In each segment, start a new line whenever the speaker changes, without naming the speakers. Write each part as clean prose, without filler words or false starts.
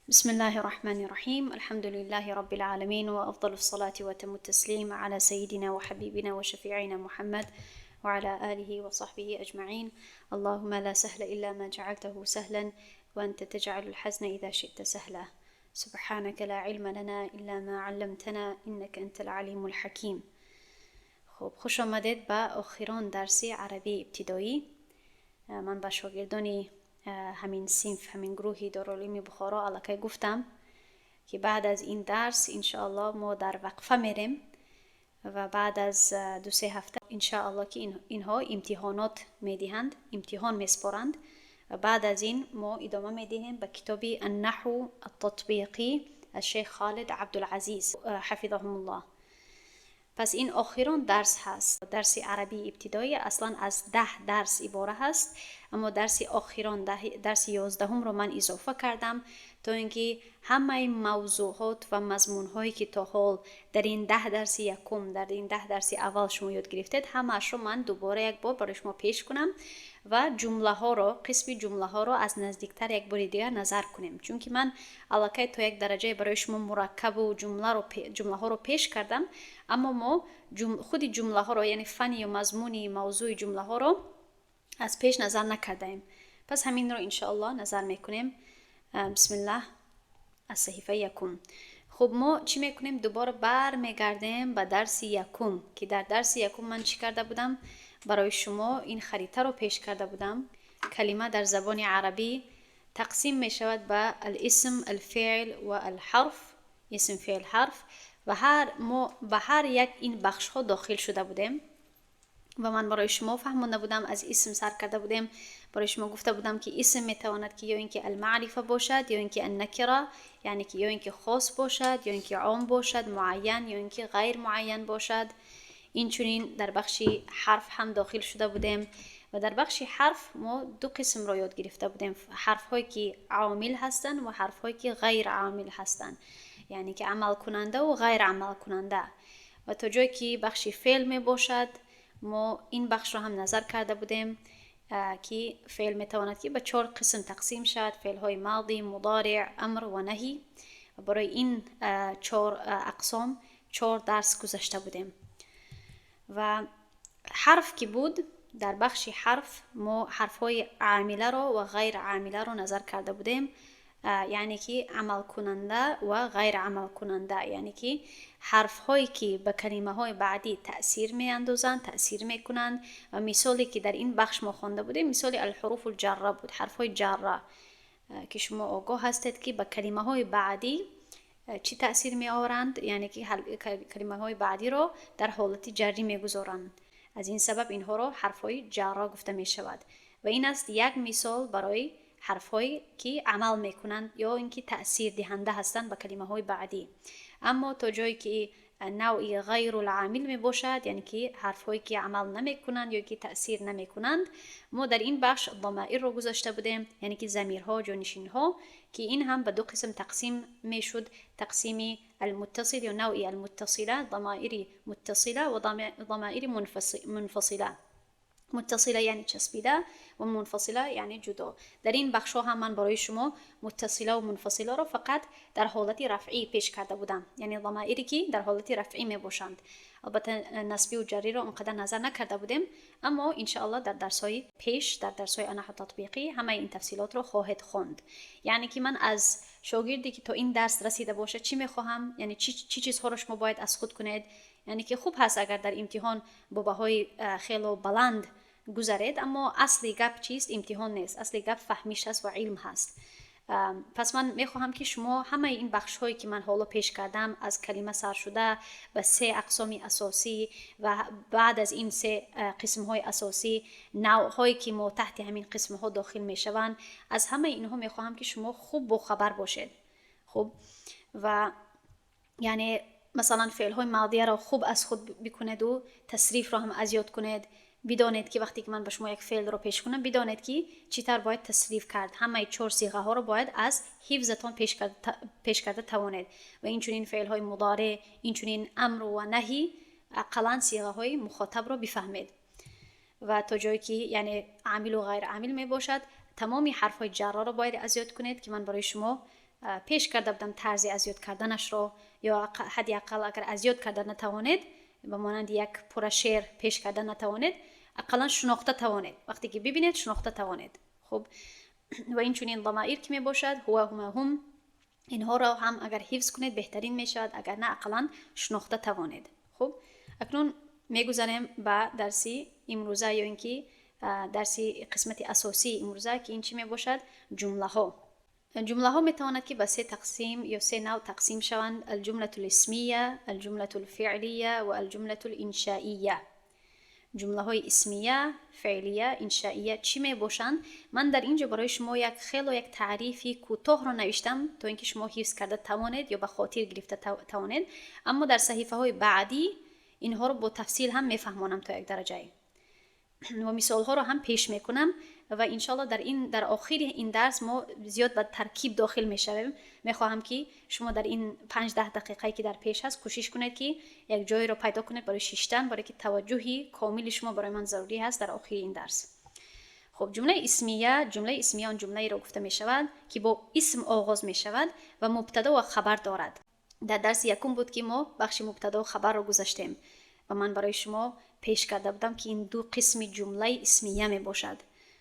بسم الله الرحمن الرحيم. الحمد لله رب العالمين، وأفضل الصلاة وتم التسليم على سيدنا وحبيبنا وشفيعنا محمد وعلى آله وصحبه أجمعين. اللهم لا سهل إلا ما جعلته سهلا، وأنت تجعل الحزن إذا شئت سهلا. سبحانك لا علم لنا إلا ما علمتنا إنك أنت العليم الحكيم. خب، خوش آمدید به آخرین درس عربی ابتدایی. من با شاگردانی همین صنف، همین گروهی دارالعلوم بخارا الکی گفتم که بعد از این درس انشاءالله ما در وقفه میریم و بعد از 2-3 هفته انشاءالله که اینها امتحانات میدهند، امتحان میسپارند و بعد از این ما ادامه میدهیم به کتاب النحو التطبیقی از شیخ خالد عبدالعزیز حفظهم الله. پس این آخرین درس هست. درس عربی ابتدایی اصلا از 10 درس عباره هست، اما درس آخرین درس 11 رو من اضافه کردم تا اینکه همه موضوعات و مضمون‌هایی که تا حال در این 10 درس یکم، در این 10 درس اول شما یاد گرفتید، همه‌اش رو من دوباره یک بار برای شما پیش کنم و جمله ها رو، قسم جمله ها رو از نزدیکتر یک بار دیگه نظر کنیم، چون که من الکی تا یک درجه برای شما مرکب و جمله ها رو پیش کردم، اما ما خود جمله ها رو، یعنی فنی و مضمونی موضوع جمله ها رو از پیش نظر نکردیم. پس همین رو انشاءالله نظر میکنیم. بسم الله. از صحیفه یکم. خب ما چی میکنیم؟ دوباره بر میگردیم به درس یکم که در درس یکم من چی کرده بودم؟ برای شما این خریطه رو پیش کرده بودم. کلمه در زبان عربی تقسیم می شود به الاسم، الفعل و الحرف. اسم، فعل، حرف، و ما به هر یک این بخش ها داخل شده بودیم و من برای شما فهمونده بودم. از اسم سر کرده بودیم، برای شما گفته بودم که اسم میتواند که یا اینکه المعرفه باشد، یا اینکه النکره، یعنی که یا اینکه خاص باشد، یا اینکه عام باشد، معین، یا اینکه غیر معین باشد. این چنین در بخش حرف هم داخل شده بودیم و در بخش حرف ما 2 قسم را یاد گرفته بودیم: حرف هایی که عامل هستند و حرف هایی که غیر عامل هستند، یعنی که عمل کننده و غیر عمل کننده. و تا جایی که بخش فعل می باشد ما این بخش رو هم نظر کرده بودیم که فعل میتواند که به 4 قسم تقسیم شد: فعل های ماضی، مضارع، امر و نهی. برای این 4 اقسام 4 درس گذاشته بودیم. و حرف که بود، در بخش حرف ما حرف های عامله رو و غیر عامله رو نظر کرده بودیم، یعنی که عمل کننده و غیر عمل کننده، یعنی که حرف هایی که به کلمه های بعدی تأثیر می اندازند، تأثیر می کنند. و مثالی که در این بخش ما خوانده بودیم مثال الحروف الجره بود، حرف های جره که شما آگاه هستید که به کلمه های بعدی چی تأثیر می آورند، یعنی که کلمه های بعدی رو در حالت جری می گذارند. از این سبب اینها رو حرف های جره گفته می شود و این است یک مثال برای حرف هایی که عمل می کنند یا اینکه تأثیر دهنده هستند به کلمه های بعدی. اما تا جایی که نوعی غیر العامل می باشد، یعنی که حرف هایی که عمل نمی کنند یا که تأثیر نمی کنند، ما در این بخش ضمائر رو گذاشته بودیم، یعنی که ضمیرها، جانشین ها، که این هم به 2 قسم تقسیم می شد: تقسیم المتصل یا نوعی المتصله، ضمائر متصله و ضمائر منفصله. متصله یعنی چسبیده و منفصله یعنی جدا. در این بخش ها هم من برای شما متصله و منفصله را فقط در حالت رفعی پیش کرده بودم، یعنی ضمائری که در حالت رفعی می باشند. البته نسبی و جری را اونقدر نظر نکرده بودیم، اما انشاءالله در درس های پیش، در درس های نحو تطبیقی همه این تفصیلات را خواهد خوند. یعنی که من از شاگردی که تا این درس رسیده باشه چی میخواهم، یعنی چی چیزها را شما باید از خود کنید. یعنی که خوب هست اگر در امتحان با بهای خیلی بلند گذارید، اما اصلی گپ چیست؟ امتحان نیست، اصلی گپ فهمیش هست و علم هست. پس من میخواهم که شما همه این بخش هایی که من حالا پیش کردم، از کلمه سر شده به 3 اقسام اساسی و بعد از این 3 قسم های اساسی نوع هایی که ما تحت همین قسم ها داخل میشوند، از همه اینها میخواهم که شما خوب با خبر باشید. خب، و یعنی مثلا فعل های ماضیه را خوب از خود بکنید و تصریف را هم از یاد کنید. بدانید که وقتی که من به شما یک فعل رو پیش کنم، بدانید که چطور باید تصریف کرد. همه 4 صیغه ها رو باید از حفظتان پیش کرده توانید. و این چنین فعل های مضارع، این چنین امر و نهی، اقلا صیغه های مخاطب رو بفهمید. و تا جایی که یعنی عامل و غیر عامل می باشد، تمامی حرف های جره رو باید از یاد کنید که من برای شما پیش کرده بودم طرز از یاد کردنش رو، یا حداقل اگر از یاد کردن نتوانید، به مانند یک پوره شعر پیش کردن نتوانید، اقلا شناخته توانید. وقتی که ببینید شناخته توانید. خب و این چنین ضمائر که می باشد هو هما هم، اینها را هم اگر حفظ کنید بهترین می شود، اگر نه اقلا شناخته توانید. خب اکنون میگذاریم به درسی امروزه، یا اینکه درسی قسمت اساسی امروزه که این چی می باشد؟ جمله ها. جمله ها می تواند که به 3 تقسیم یا 3 نوع تقسیم شوند: الجمله الاسمیه، الجمله الفعلیه و الجمله الانشائیه. جمله های اسمیه، فعلیه، انشائیه چی می باشند؟ من در اینجا برای شما یک تعریفی کوتاه را نوشتم تا اینکه شما حفظ کرده توانید یا به خاطر گرفته توانید، اما در صحیفه های بعدی اینها رو با تفصیل هم میفهمانم تا یک درجه و مثال ها رو هم پیش میکنم و انشالله در آخر این درس ما زیاد به ترکیب داخل میشویم. میخواهم که شما در این 5-10 دقیقه که در پیش هست کوشش کنید که یک جایی رو پیدا کنید برای شیشتن، برای که توجهی کامل شما برای من ضروری هست در آخر این درس. خب جمله اسمیه آن جمله را گفته می شود که با اسم آغاز می شود و مبتدا و خبر دارد. در درس یکم بود که ما بخش مبتدا و خبر رو گذاشتیم و من برای شما پیش کرده بودم که این 2 قسم جمله اسمیه می باشد.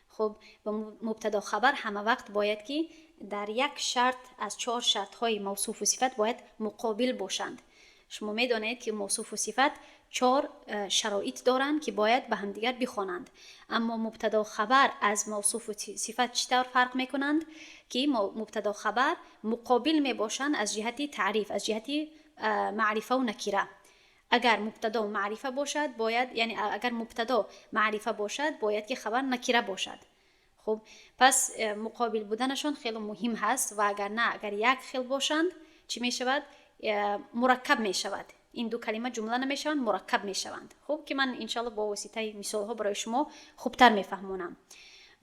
خب و مبتدا خبر همه وقت باید که در یک شرط از 4 شرط های موصوف و صفت باید مقابل باشند. شما می دانید که موصوف و صفت 4 شرایط دارند که باید به هم دیگر بخوانند، اما مبتدا خبر از موصوف و صفت چطور فرق می کنند؟ که مبتدا خبر مقابل می باشند از جهت تعریف، از جهت معرفه و نکره. اگر مبتدا معرفه باشد باید که خبر نکره باشد. خب پس مقابل بودنشان خیلی مهم هست و اگر یک خیل باشند چی می شود؟ مرکب می شود. این 2 کلمه جمله نمی شوند، مرکب می شوند. خب که من انشالله با واسطه مثال ها برای شما خوبتر می فهمونم.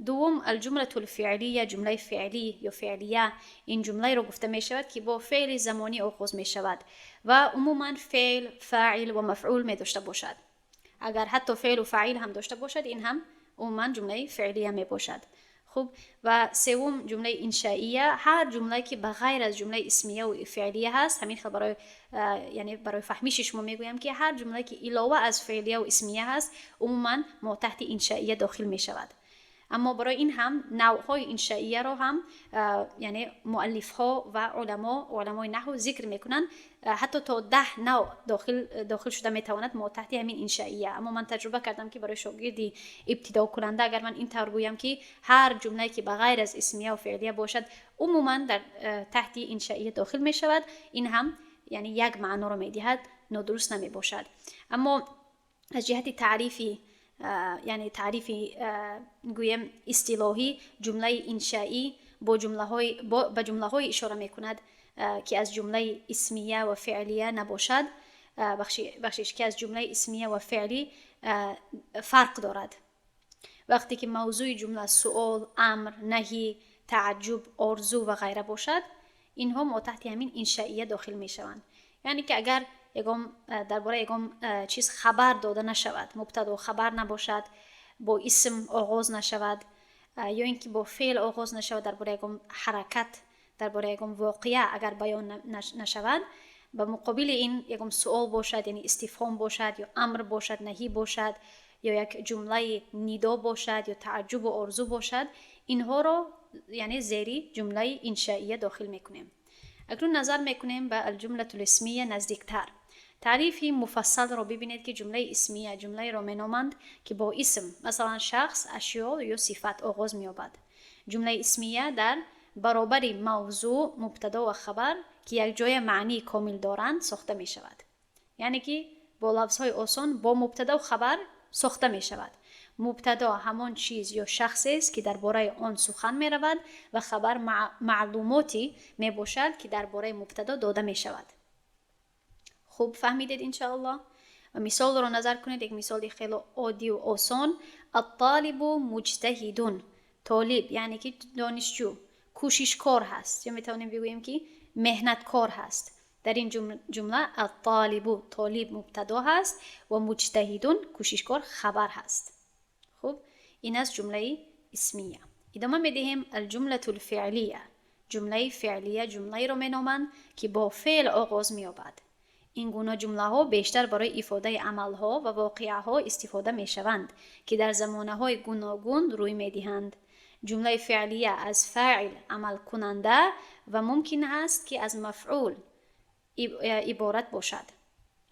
دوم الجمله الفعلیه، جمله فعلی یا فعلیه، این جمله رو گفته می شود که با فعل زمانی آغاز می شود و عموما فعل، فاعل و مفعول می داشته باشد. اگر حتی فعل و فاعل هم داشته باشد این هم عموما جمله فعلیه می باشد. خب و سوم جمله انشائیه، هر جمله که بغیر از جمله اسمیه و فعلیه هست، همین برای برای فهمیش شما میگویم که هر جمله که علاوه از فعلیه و اسمیه هست عموما ما تحت انشائیه داخل می شود. اما برای این هم نوعهای انشائیه را هم مؤلف ها و علمای نحو ذکر میکنن، حتی تا 10 نوع داخل شده میتواند ما تحت همین انشائیه. اما من تجربه کردم که برای شاگردی ابتدا کننده اگر من این طور گویم که هر جمله که بغیر از اسمیه و فعلیه باشد عموما در تحت انشائیه داخل می شود، این هم یک معنا رو میدهد، نادرست نمی باشد. اما از جهت تعریفی گویم اصطلاحی، جمله انشایی به جمله های اشاره میکند که از جمله اسمیه و فعلیه نباشد، بخشش که از جمله اسمیه و فعلی فرق دارد. وقتی که موضوع جمله سؤال، امر، نهی، تعجب، آرزو و غیره باشد اینها ما تحت همین انشائیه داخل می شوند. یعنی که اگر درباره یگام چیز خبر داده نشود، مبتدا خبر نباشد، با اسم آغاز نشود یا اینکه با فعل آغاز نشود، درباره یگام حرکت، درباره یگام واقعه اگر بیان نشود، به مقابل این یگام سؤال باشد یعنی استفهام باشد، یا امر باشد، نهی باشد، یا یک جمله ندا باشد، یا تعجب و آرزو باشد، اینها رو زیر جمله انشائیه داخل میکنیم. اکنون نظر میکنیم به الجمله الاسمیه نزدیکتر. تعریفی مفصل رو ببینید که جمله اسمیه جمله را مینامند که با اسم، مثلا شخص، اشیا یا صفت آغاز می‌یابد. جمله اسمیه در برابر موضوع، مبتدا و خبر که یک جای معنی کامل دارند ساخته می شود. یعنی که با لفظهای آسان با مبتدا و خبر ساخته می شود. مبتدا همان چیز یا شخصی است که درباره آن سخن می رود و خبر معلوماتی می باشد که درباره مبتدا داده می شود. خوب فهمیدید انشاءالله؟ و مثال رو نظر کنید، یک مثال خیلی عادی و آسان. الطالب مجتهدون، طالب یعنی که دانشجو، کوششکار هست، یا میتونیم بگوییم که مهنتکار هست. در این جمله الطالب، طالب مبتدا هست و مجتهدون کوششکار خبر هست. خب این از جمله اسمیه. ادامه میدهیم الجمله الفعلیه. جمله فعلیه جمله رو مینامند که با فعل آغاز می‌یابد. این گونه جمله ها بیشتر برای ifade عمل ها و واقعه ها استفاده می شوند که در زمانه های گوناگون روی می دهند. جمله فعلیه از فاعل عمل کننده و ممکن است که از مفعول عبارت باشد.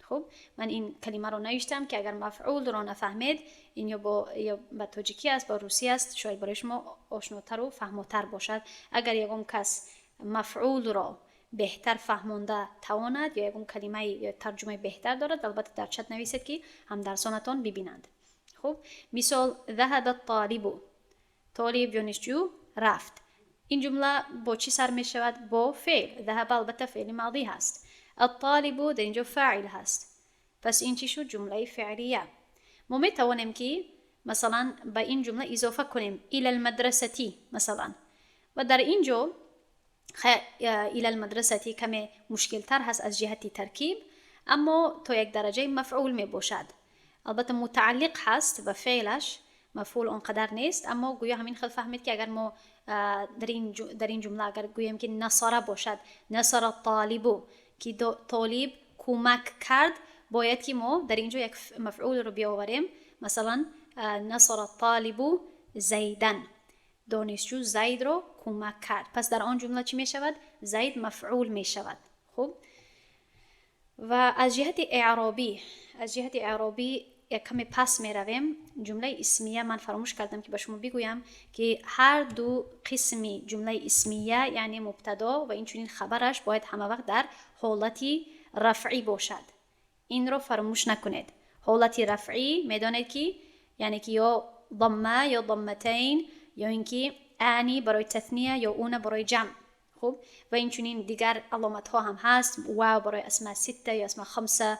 خب من این کلمه رو نوشتم که اگر مفعول رو نفهمید، این یا با تاجیکی است با روسی است، شاید برای شما آشناتر و فهمتر باشد. اگر یکم کس مفعول را بهتر فهمانده تواند یا یکم کلمه یا ترجمه بهتر دارد، البته در چت نویسید که هم درسانتان ببینند. خب مثال ذهب الطالب، طالب دانشجو رفت. این جمله با چی سر می شود؟ با فعل. ذهب البته فعل ماضی هست. الطالب در اینجا فاعل هست. پس این چی شد؟ جمله فعلیه. ما می توانیم که مثلا به این جمله اضافه کنیم الى المدرسه مثلا، و در اینجا الى المدرسه کمی مشکل تر هست از جهت ترکیب، اما تا یک درجه مفعول می باشد. البته متعلق هست و فعلش مفعول آنقدر نیست، اما گویا همین خیلی فهمید که اگر ما در این جمله اگر گویم که نصره باشد، نصر الطالب که طالب کمک کرد، باید که ما در اینجا یک مفعول رو بیاوریم. مثلا نصر الطالب زیدن، دانشجو زید رو کمک کرد. پس در آن جمله چی می شود؟ زید مفعول می شود. خب و از جهت اعرابی یک کمی پس می رویم. جمله اسمیه من فراموش کردم که به شما بگویم که هر دو قسمی جمله اسمیه یعنی مبتدا و این چنین خبرش باید همه وقت در حالتی رفعی باشد. این رو فراموش نکنید. حالتی رفعی میدانید که یعنی که یا ضمه یا ضمتین، یا اینکه انی برای تثنیه یا اون برای جمع. خب و این چنین دیگر علامت ها هم هست، و برای اسماء سته یا اسماء خمسه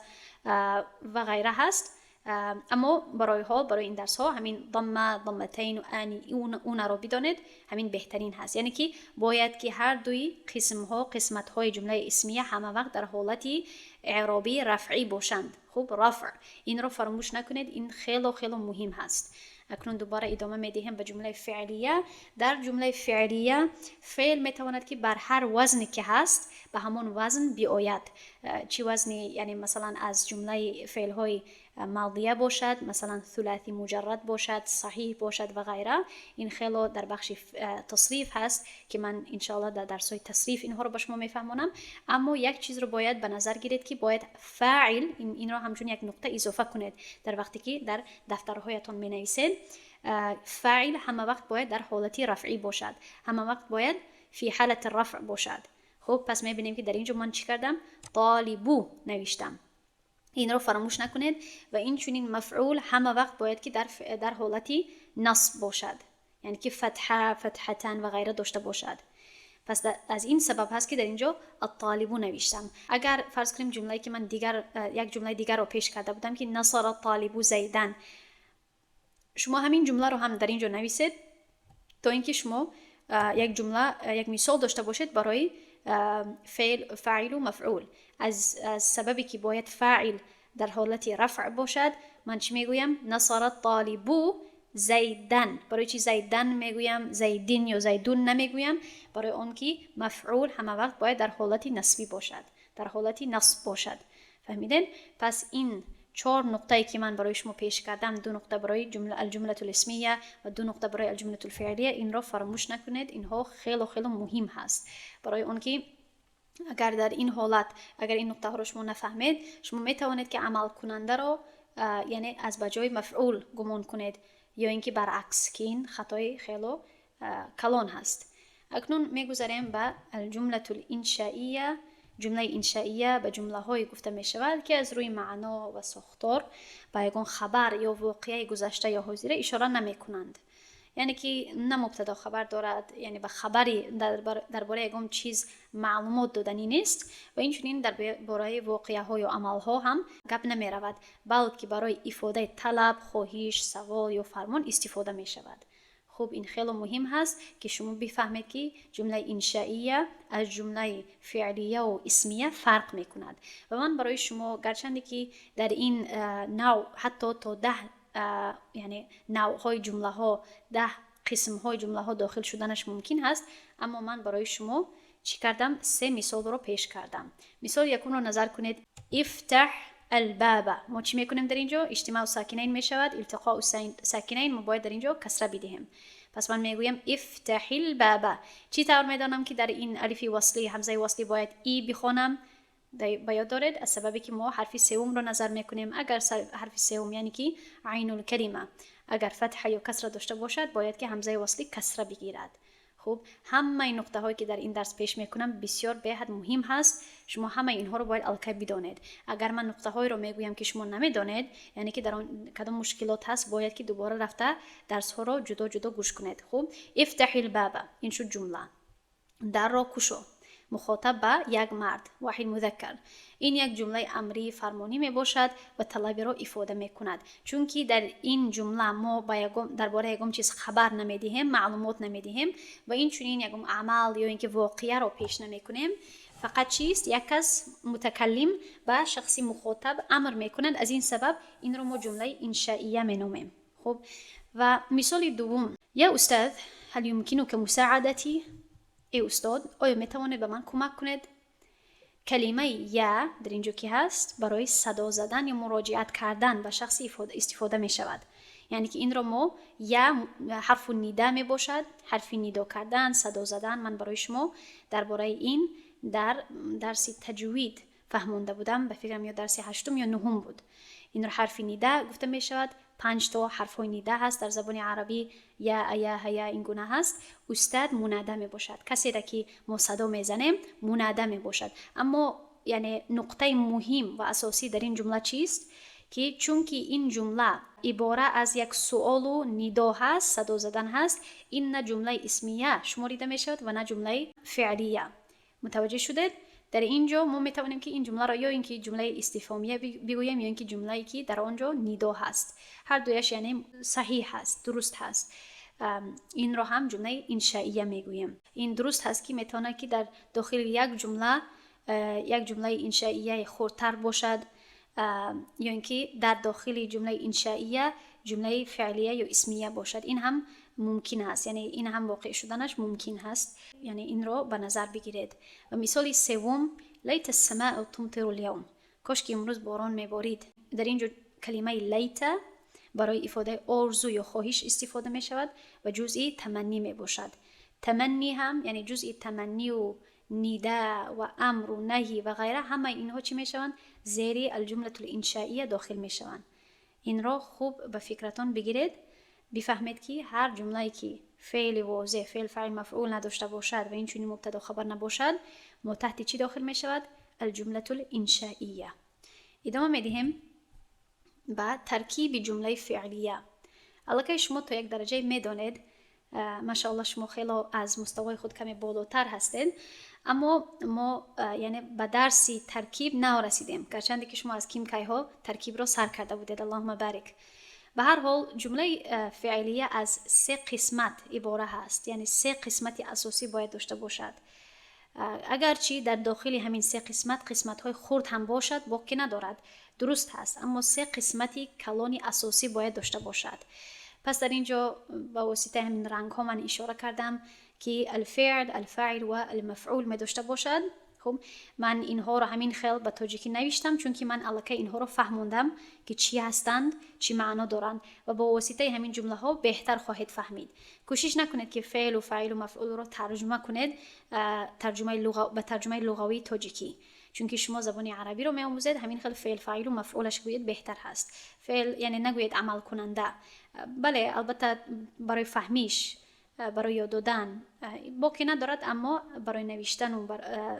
و غیره هست. اما برای این درس ها همین ضمه، ضمتین و انی اون رو بدانید، همین بهترین هست. یعنی که باید که هر دوی قسمت های جمله اسمیه همه وقت در حالتی اعرابی رفعی باشند. خب رفع، این رو فراموش نکنید، این خیلی خیلی مهم هست. اکنون دوباره ادامه میدیم به جمله فعلیه. در جمله فعلیه فعل میتواند که بر هر وزنی که هست به همون وزن بیاید. چی وزنی؟ یعنی مثلا از جمله فعل های ماضیه باشد، مثلا ثلاثی مجرد باشد، صحیح باشد و غیره. این خیلی در بخش تصریف هست که من انشاءالله در درسای تصریف اینها رو به شما میفهمونم. اما یک چیز رو باید به نظر گیرید که باید فاعل این رو همچون یک نقطه اضافه کنید در وقتی که در دفترهایتان می نویسید. فاعل همه وقت باید در حالتی رفعی باشد، همه وقت باید فی حالت رفع باشد. خب پس میبینیم که در اینجا من چی کردم؟ طالبو نوشتم. این رو فراموش نکنید. و این چنین مفعول همه وقت باید که در حالتی نصب باشد، یعنی که فتحه، فتحتن و غیره داشته باشد. پس از این سبب هست که در اینجا الطالبو نوشتم. اگر فرض کنیم جمله‌ای که من یک جمله دیگر رو پیش کرده بودم که نصر الطالبو زیدن، شما همین جمله رو هم در اینجا نویسید تا اینکه شما یک مثال داشته باشید برای فاعل و مفعول. از سببی که باید فاعل در حالت رفع باشد، من چی میگویم؟ نصر الطالبو زیدن. برای چی زیدن میگویم؟ زیدین یا زیدون نمیگویم؟ برای اون که مفعول همه وقت باید در حالت نصبی باشد، در حالت نصب باشد. فهمیدین؟ پس این 4 نقطه‌ای که من برای شما پیش کردم، 2 نقطه برای الجمله الاسمیه و 2 نقطه برای الجمله الفعلیه، این را فراموش نکنید. اینها خیلی خیلی مهم هست برای اون که اگر در این حالت اگر این نقطه ها رو شما نفهمید، شما می توانید که عمل کننده رو یعنی از بجای مفعول گمان کنید، یا اینکه برعکس، که این خطای خیلی کلان هست. اکنون میگذاریم به الجمله الانشائیه. جمله انشائیه به جمله های گفته می شود که از روی معنا و ساختار به یگان خبر یا واقعه گذشته یا حاضره اشاره نمی کنند. یعنی که نه مبتدا خبر دارد، یعنی به خبری درباره یگان چیز معلومات دادنی نیست، و این چنین درباره واقعه ها یا عمل ها هم گپ نمی رود، بلکه برای ifade طلب، خواهش، سوال یا فرمان استفاده می شود. خب این خیلی مهم هست که شما بفهمید که جمله انشائیه از جمله فعلیه و اسمیه فرق می کند. و من برای شما گرچنده که در این نوع حتی تا 10 یعنی نوع های جمله ها 10 قسم های جمله ها داخل شدنش ممکن هست. اما من برای شما چی کردم؟ 3 مثال رو پیش کردم. مثال یکم رو نظر کنید. افتح الباب. ما چی میکنیم در اینجا؟ اجتماع ساکنین میشود. التقاء ساکنین ما باید در اینجا کسره بدهیم. پس من میگویم افتح الباب. چی طور میدانم که در این الف وصلی همزه وصلی باید ای بخونم؟ باید دارید از سببی که ما حرف سوم رو نظر میکنیم. اگر حرف سوم یعنی که عین الکلمه اگر فتحه یا کسره داشته باشد باید که همزه وصلی کسره بگیرد. خب همه این نقطه هایی که در این درس پیش میکنم بسیار به حد مهم هست. شما همه اینها رو باید الکی بدانید. اگر من نقطه های رو میگویم که شما نمیدانید یعنی که در آن کدام مشکلات هست باید که دوباره رفته درس ها رو جدا جدا گوش کنید. خب افتح الباب این شد جمله. در را کوشو. مخاطب با یک مرد واحد مذکر. این یک جمله امری فرمانی می باشد و طلبی را افاده می کند. چون که در این جمله ما درباره یکم چیز خبر نمیدهیم، معلومات نمیدهیم و این چنین یکم اعمال یا اینکه واقعه را پیش نمی کنیم. فقط چیست؟ یک کس متکلم با شخصی مخاطب امر می کند. از این سبب این رو ما جمله انشائیه می نامیم. خب و مثال دوم. یا استاد هل يمكنك مساعدتی؟ ای استاد آیا میتوانید به من کمک کنید؟ کلمه یا در اینجا که هست برای صدا زدن یا مراجعت کردن به شخصی استفاده می شود. یعنی که این را ما یا حرف ندا می باشد، حرف ندا کردن، صدا زدن. من برای شما درباره این در درس تجوید فهمونده بودم. به فکرم یا درس 8 یا 9 بود. این را حرف ندا گفته می شود. 5 تا حرف های ندا هست در زبان عربی. یا ایا هیا این گونه هست. استاد منادا می باشد. کسی را که ما صدا میزنیم منادا می باشد. اما یعنی نقطه مهم و اساسی در این جمله چیست؟ که چون که این جمله عباره از یک سوال و ندا هست، صدا زدن هست، این نه جمله اسمیه شماریده می شود و نه جمله فعلیه. متوجه شدید؟ در اینجا ما میتوانیم که این جمله را یا اینکه جمله استفهامیه بگوییم یا اینکه جمله‌ای که در آنجا ندا هست. هر دویش یعنی صحیح هست، درست هست. این را هم جمله انشائیه میگوییم. این درست هست که میتونه که در داخل یک جمله انشائیه خردتر باشد یا اینکه در داخل جمله انشائیه جمله فعلیه یا اسمیه باشد. این هم ممکن است. یعنی این هم واقع شدنش ممکن هست. یعنی این رو به نظر بگیرید. و مثال سوم لیت السماء تمطر اليوم. کاش که امروز باران میبارید. در اینجا کلمه لیت برای افاده آرزو یا خواهش استفاده می شود و جزئی تمنی می باشد. تمنی هم یعنی جزئی تمنی و ندا و امر و نهی و غیره همه اینها چی می شوند؟ زیر الجمله الانشائیه داخل می شوند. این را خوب به فکرتان بگیرید. بفهمید که هر جمله‌ای که فعل واضح، فعل فاعل مفعول نداشته باشد و این چنین مبتدا خبر نباشد ما تحت چی داخل می شود؟ الجمله الانشائیه. ادامه میدیم با ترکیب جمله فعلیه. البته شما تا یک درجه میدانید، ماشاءالله شما خیلی از مستوای خود کمی بالاتر هستید، اما ما یعنی به درس ترکیب نرسیدیم. گرچه که شما از کیمکای ها ترکیب را سر کرده بودید، اللهم بارک. به هر حال جمله فعلیه از 3 قسمت عباره هست. یعنی 3 قسمت اساسی باید داشته باشد. اگرچه در داخل همین 3 قسمت‌های خرد هم باشد باقی ندارد، درست هست، اما 3 قسمتی کلان اساسی باید داشته باشد. پس در اینجا با واسطه همین رنگ ها من اشاره کردم که الفعل، الفاعل و المفعول می داشته باشد. خب من اینها رو همین خیل به تاجیکی نوشتم چون که من الکی اینها رو فهموندم که چی هستند، چی معنا دارند و با واسطه همین جمله ها بهتر خواهید فهمید. کوشش نکنید که فعل و فاعل و مفعول رو ترجمه کنید به ترجمه لغوی تاجیکی، چون که شما زبان عربی رو می‌آموزید. همین خیلی فعل فاعل و مفعولش گویید بهتر هست. فعل یعنی نگویید عمل کننده. بله البته برای فهمیش، برای یاد دادن باقی ندارد، اما برای نوشتن و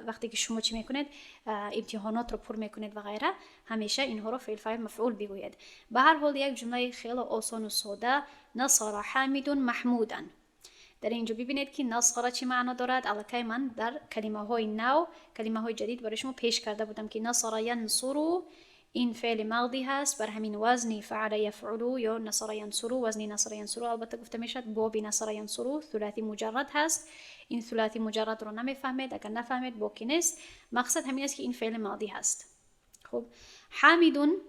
وقتی که شما چی میکنید امتحانات رو پر میکنید و غیره همیشه اینها رو فعل فاعل مفعول بگویید. به هر حال یک جمله خیلی آسان و ساده، نصر حامد محمودا. در اینجا ببینید که نصر چی معنا دارد. الکی من در کلمه های نو، کلمه های جدید برای شما پیش کرده بودم که نصر ینصر این فعل ماضی هست، بر همین وزنی فعل یفعل یا نصر ینصر، وزنی نصر ینصر البته گفته میشد باب نصر ینصر ثلاثی مجرد هست. این ثلاثی مجرد رو نمیفهمید، اگر نفهمید باقی نیست. مقصد همین است که این فعل ماضی هست. خب حامدون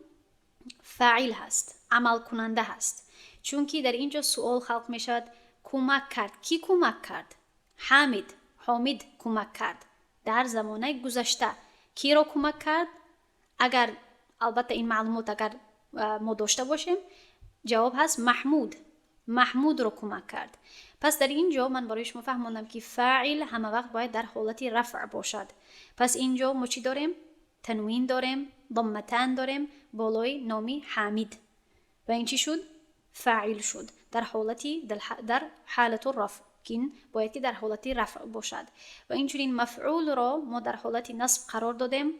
فاعل هست، عمل کننده هست، چون که در اینجا سوال خلق میشد کمک کرد. کی کمک کرد؟ حامد کمک کرد در زمانه گذشته. کی را کمک کرد؟ اگر البته این معلومات اگر ما داشته باشیم، جواب هست محمود رو کمک کرد. پس در اینجا من برای شما فهموندم که فاعل همه وقت باید در حالت رفع باشد. پس اینجا ما چی داریم؟ تنوین داریم، ضمتان داریم بالای نامی حامد و این چی شد؟ فاعل شد در حالت رفع، که این باید که در حالت رفع باشد. و اینچنین مفعول را ما در حالت نصب قرار دادیم.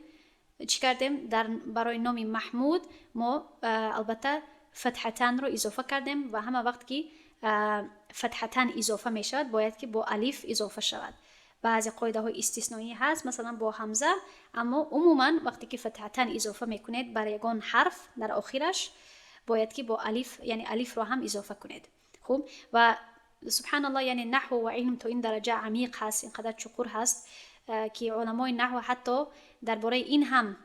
چی کردیم؟ برای نام محمود ما البته فتحتان رو اضافه کردیم و همه وقت که فتحتان اضافه می شود باید که با الف اضافه شود. بعضی قاعده های استثنایی هست مثلا با همزه، اما عموما وقتی که فتحتان اضافه میکنید برای یگان حرف در آخرش باید که با الف، یعنی الف رو هم اضافه کنید. خوب، و سبحان الله یعنی نحو و علم تو این درجه عمیق هست، اینقدر چقور هست که علمای نحو حتی درباره این هم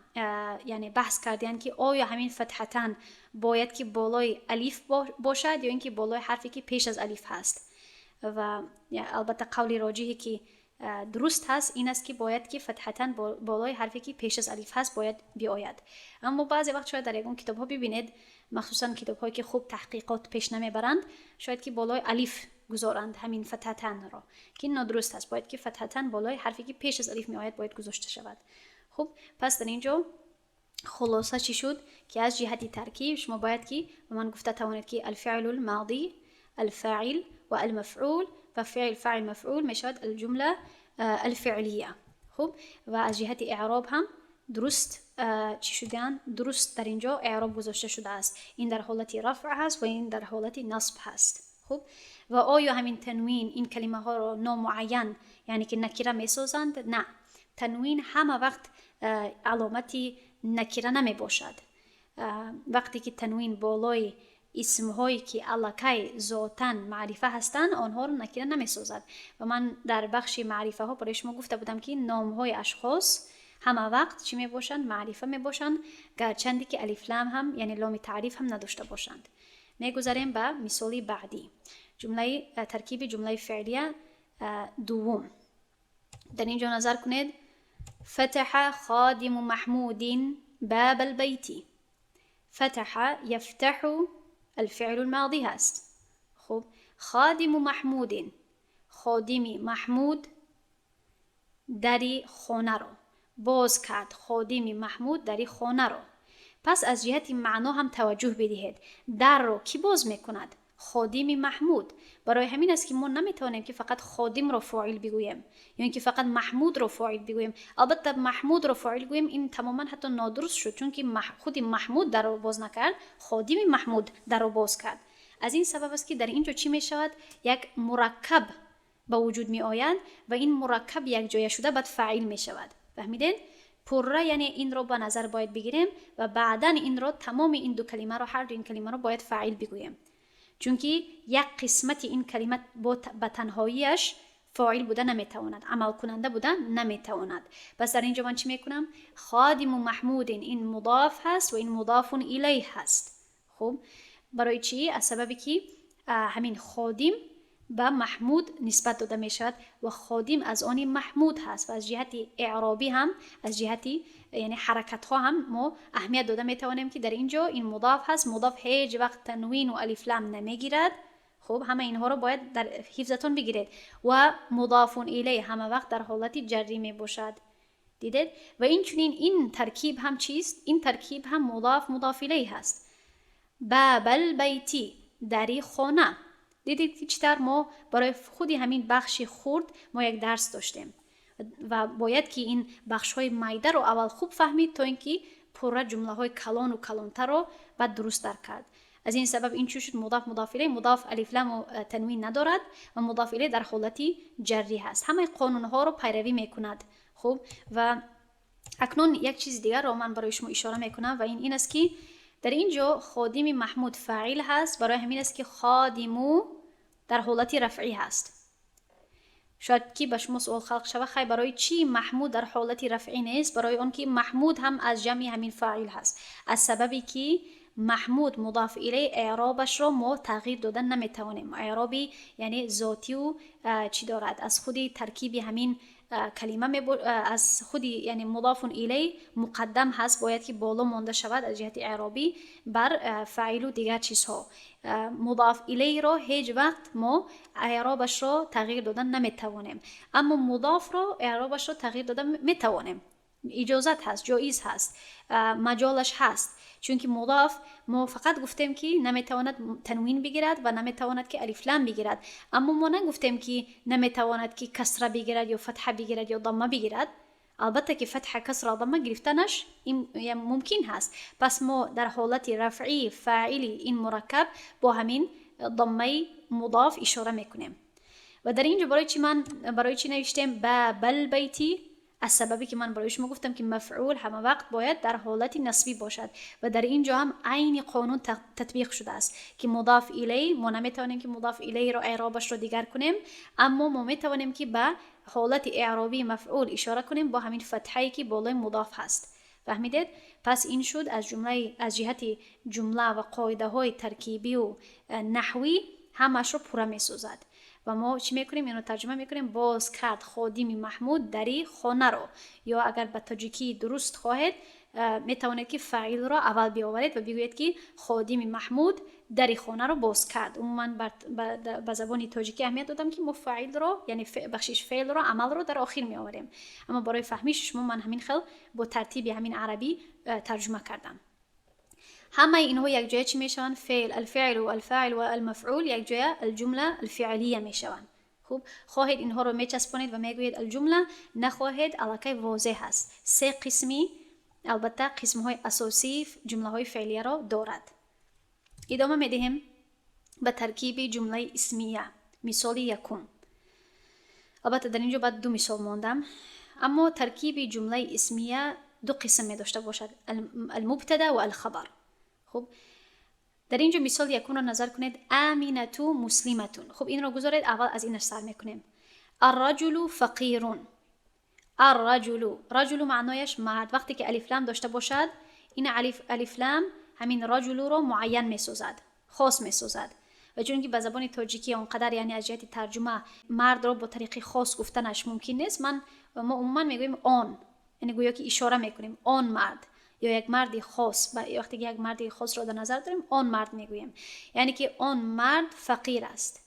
یعنی بحث کردن که آیا همین فتحتان باید که بالای الف باشد یا اینکه بالای حرفی که پیش از الف هست. و البته قولی راجحی که درست هست این است که باید که فتحتان بالای حرفی که پیش از الف هست باید بیاید. اما بعضی وقت شاید در یکون کتاب ها ببینید، مخصوصا کتاب هایی که خوب تحقیقات پیش نمیبرند، شاید که بالای الف گذارند همین فتحتان را، که این نادرست هست. باید که فتحتان بالای حرفی که پیش از الف می آید باید گذاشته شود. خب پس در اینجا خلاصه چی شد؟ که از جهت ترکیب شما باید که من گفته توانید که الفعل الماضی، الفاعل و المفعول و فاعل مفعول میشود الجمله الفعلیه. خب و از جهت اعراب هم درست چی شدن؟ درست در اینجا اعراب گذاشته شده است. این در حالت رفع هست و این در حالت نصب هست. خب و آیا همین تنوین این کلمه ها را نامعین یعنی که نکره میسازند؟ نه، تنوین همه وقت علامتی نکره نمی باشد. وقتی که تنوین بالای اسم هایی که علاقه ذاتن معرفه هستند آنها رو نکره نمی سازد. و من در بخش معرفه ها برای شما گفته بودم که نام های اشخاص همه وقت چی می باشند؟ معرفه می باشند، گرچندی که الف لام هم یعنی لام تعریف هم نداشته باشند. میگذاریم به مثالی بعدی، جمله ترکیب جمله فعلیه دوم. در اینجا نظر کنید. فتح خادم محمود باب البيت. فتح يفتح الفعل الماضي هست. خب خادم محمود، خادم محمود دری خانه رو باز کرد. خادم محمود دری خانه رو. پس از جهت معنا هم توجه بدهید. در رو کی باز میکند؟ خادم محمود. برای همین است که ما نمیتونیم که فقط خادم رو فاعل بگوییم یا اینکه فقط محمود رو فاعل بگوییم. البته محمود رو فاعل بگوییم این تماما حتی نادرست شد، چون که خود محمود در رو باز نکرد، خادم محمود در رو باز کرد. از این سبب است که در اینجا چی می شود؟ یک مرکب به وجود می آید و این مرکب یک جای شده بعد فاعل می شود. فهمیدین؟ پره یعنی این رو به نظر باید بگیریم و بعدا این رو تمام این دو کلمه رو، هر دو این کلمه رو باید فاعل بگوییم، چون که یک قسمت این کلمه به تنهاییش فاعل بوده نمیتواند، عمل کننده بوده نمیتواند. پس در اینجا من چی میکنم؟ خادم محمود این مضاف هست و این مضاف الیه هست. خب برای چی؟ از سببی که همین خادم به محمود نسبت داده می شود و خادم از آن محمود هست و از جهت اعرابی هم، از جهت یعنی حرکت ها هم ما اهمیت داده می توانیم که در اینجا این مضاف هست. مضاف هیچ وقت تنوین و الف لام نمی گیرد. خب همه اینها رو باید در حفظتون بگیرید. و مضاف الیه همه وقت در حالت جری می باشد. دیدید؟ و این چنین این ترکیب هم چیست؟ این ترکیب هم مضاف الیه هست. باب البیتی دری خانه. دیدید که چطور ما برای خودی همین بخشی خورد ما یک درس داشتیم و باید که این بخش های مایده رو اول خوب فهمید تا اینکه پورا جمله های کلان و کلانتر رو بعد درست درک کرد. از این سبب این چی شد؟ مضاف الیه، مضاف الف لام و تنوین ندارد و مضاف الیه در حالتی جری هست. همه قانون ها رو پیروی میکند. خب و اکنون یک چیز دیگر رو من برای شما اشاره میکنم و این است که در اینجا خادم محمود فاعل هست، برای همین است که خادمو در حالت رفعی هست. شاید که به شما سوال خلق شود خیلی برای چی محمود در حالت رفعی نیست؟ برای آن که محمود هم از جمع همین فاعل هست، از سببی که محمود مضاف الیه اعرابش رو ما تغییر دادن نمیتوانیم. اعرابی یعنی ذاتی و چی دارد، از خودی ترکیبی همین کلمه از خودی یعنی مضاف الیه مقدم هست، باید که بالا مانده شود از جهت اعرابی بر فاعل و دیگر چیزها. مضاف الیه رو هیچ وقت ما اعرابش رو تغییر دادن نمیتوانیم، اما مضاف رو اعرابش رو تغییر دادن میتوانیم. اجازت هست، جایز هست، مجالش هست. چون که مضاف ما فقط گفتیم که نمیتواند تنوین بگیرد و نمیتواند که الف لام بگیرد، اما ما نگفتیم که نمیتواند که کسره بگیرد یا فتحه بگیرد یا ضمه بگیرد. البته که فتحه کسره ضمه گرفتنش این ممکن هست. پس ما در حالت رفعی فاعلی این مرکب با همین ضمه مضاف اشاره میکنیم. و در اینجا برای چی نوشتیم بل بیتی؟ از سببی که من برای شما گفتم که مفعول همه وقت باید در حالت نصبی باشد و در اینجا هم عین قانون تطبیق شده است که مضاف الیه ما نمیتوانیم که مضاف الیه رو اعرابش رو دیگر کنیم، اما ما میتوانیم که به حالت اعرابی مفعول اشاره کنیم با همین فتحه‌ای که بالای مضاف هست. فهمیدید؟ پس این شد از جهت جمله و قاعده های ترکیبی و نحوی همش رو پوره میسازد. و ما چی میکنیم؟ اینو ترجمه میکنیم باز کرد خادم محمود دری خانه رو، یا اگر به تاجیکی درست خواهید میتوانید که فاعل رو اول بیاورید و بگویید که خادم محمود دری خانه رو باز کرد. عموما به زبان تاجیکی اهمیت دادم که ما فاعل رو یعنی بخشش فعل رو عمل رو در آخر میآوریم، اما برای فهمیش شما من همین خیل با ترتیب همین عربی ترجمه کردم. همه اینها یک جای چی میشوند؟ فعل، الفعل و الفاعل و المفعول یک جای الجمله الفعلیه میشوند. خوب، خواهید اینها رو میچسبونید و میگویید الجمله، نخواهید الکی واضح هست. سه قسمی، البته قسم های اساسی جمله های فعلیه را دارد. ادامه میدهیم به ترکیب جمله اسمیه. مثال یکم، البته در اینجا بعد دو مثال ماندم، اما ترکیب جمله اسمیه دو قسم می داشته باشد، المبتدا و الخبر. خب در اینجا مثال یکم رو نظر کنید، آمینتو مسلمتون. خب این رو گذارید اول از اینش سر میکنیم. الرجل فقیرون. رجل معنایش مرد. وقتی که الف لام داشته باشد این الف لام همین رجل رو معین میسازد، خاص میسازد. و چون که به زبان تاجیکی اونقدر یعنی از جهت ترجمه مرد رو با طریق خاص گفتنش ممکن نیست، ما عموما میگویم آن، یعنی گویا که اشاره میکنیم آن مرد یا یک مرد خاص. وقتی که یک مرد خاص را در نظر داریم آن مرد میگوییم، یعنی که آن مرد فقیر است.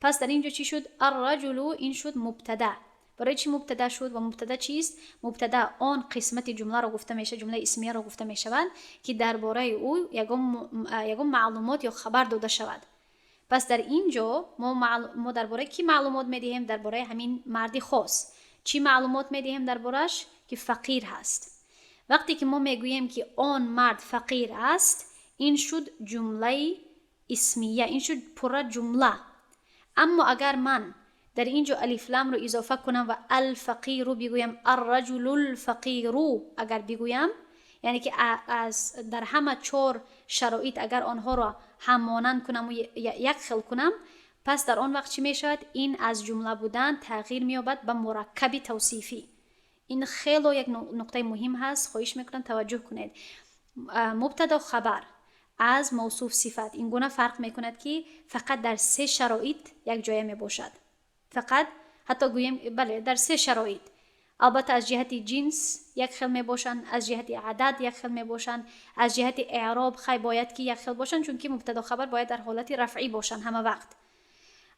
پس در اینجا چی شد؟ الرجل این شد مبتدا. برای چی مبتدا شد و مبتدا چیست؟ مبتدا آن قسمت جمله را گفته میشه، جمله اسمیه را گفته میشود که درباره او یگام معلومات یا خبر داده شود. پس در اینجا ما درباره کی معلومات میدهیم؟ درباره همین مردی خاص. چی معلومات میدهیم دربارش؟ که فقیر هست. وقتی که ما میگوییم که آن مرد فقیر است، این شد جمله اسمیه، این شد پورا جمله. اما اگر من در اینجا الف لام رو اضافه کنم و الفقیر رو بگویم، الرجل الفقیر اگر بگویم، یعنی که از در همه 4 شرایط اگر آنها را همانند کنم و یک خل کنم، پس در آن وقت چی می شود؟ این از جمله بودن تغییر می یابد به مرکب توصیفی. این خیلی یک نقطه مهم هست، خواهش میکنم توجه کنید. مبتدا خبر از موصوف صفت این گونه فرق میکند که فقط در 3 شرایط یک جای می باشد. فقط حتی گویم بله در 3 شرایط. البته از جهت جنس یک خل می باشند، از جهت عدد یک خل می باشند، از جهت اعراب باید که یک خل باشند، چون که مبتدا خبر باید در حالت رفعی باشند همه وقت.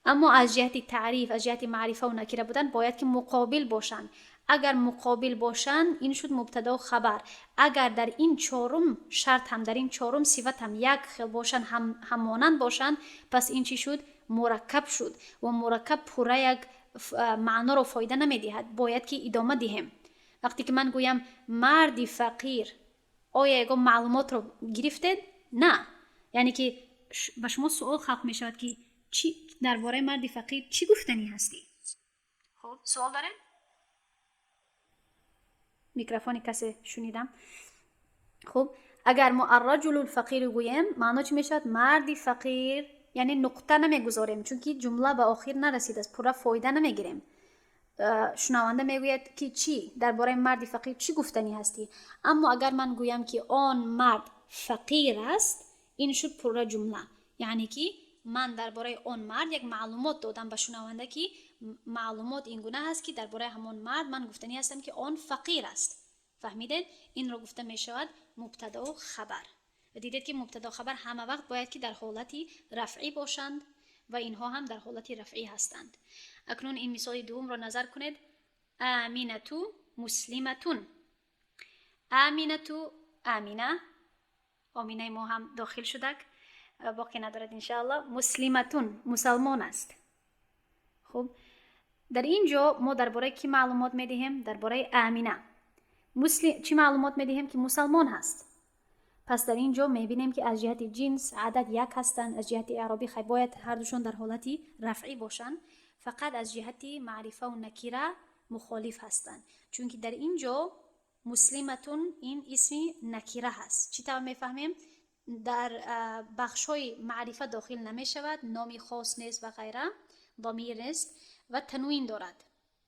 اما از جهت تعریف، از جهت معرفه و نکره بودن باید که مقابل باشند. اگر مقابل باشند این شد مبتدا و خبر. اگر در این 4 شرط هم، در این 4 صفت هم یک خل باشند، همانند باشند، پس این چی شد؟ مرکب شد. و مرکب پوره یک معنا رو فایده نمیدهد، باید که ادامه دهیم. وقتی که من گویم مردی فقیر، آیا یک معلومات رو گرفتید؟ نه. یعنی که به شما سوال خلق می شود که چی درباره مردی فقیر چی گفتنی هستی؟ خب سوال داره؟ میکروفون کسی شنیدم؟ خب اگر ما الرجل الفقیر گویم معنا چی می شود؟ مردی فقیر، یعنی نقطه نمیگذاریم، چون که جمله به آخر نرسید است، پورا فایده نمیگیریم. شنونده میگوید که چی درباره مردی فقیر چی گفتنی هستی. اما اگر من گویم که آن مرد فقیر است، این شد پورا جمله. یعنی که من درباره اون مرد یک معلومات دادم به شنونده که معلومات این گونه هست که درباره همون مرد من گفتنی هستم که آن فقیر است. فهمیدید؟ این رو گفته می شود مبتدا و خبر. و دیدید که مبتدا خبر همه وقت باید که در حالتی رفعی باشند و اینها هم در حالتی رفعی هستند. اکنون این مثال دوم را نظر کنید. آمینتو مسلمتون. آمینتو، آمینه ما هم داخل شدک، باقی ندارد انشاءالله. مسلمتون مسلمان است. خب در اینجا ما درباره کی معلومات میدهیم؟ درباره آمینه. چی معلومات میدهیم؟ که مسلمان هست. پس در اینجا میبینیم که از جهت جنس عدد یک هستند، از جهت اعرابی باید هر دوشون در حالتی رفعی باشند. فقط از جهت معرفه و نکره مخالف هستند، چون که در اینجا مسلمتون این اسمی نکره هست. چی طور میفهمیم؟ در بخش‌های معرفه داخل نمی شود، نامی خاص نیست و غیره، ضمیر نیست و تنوین دارد.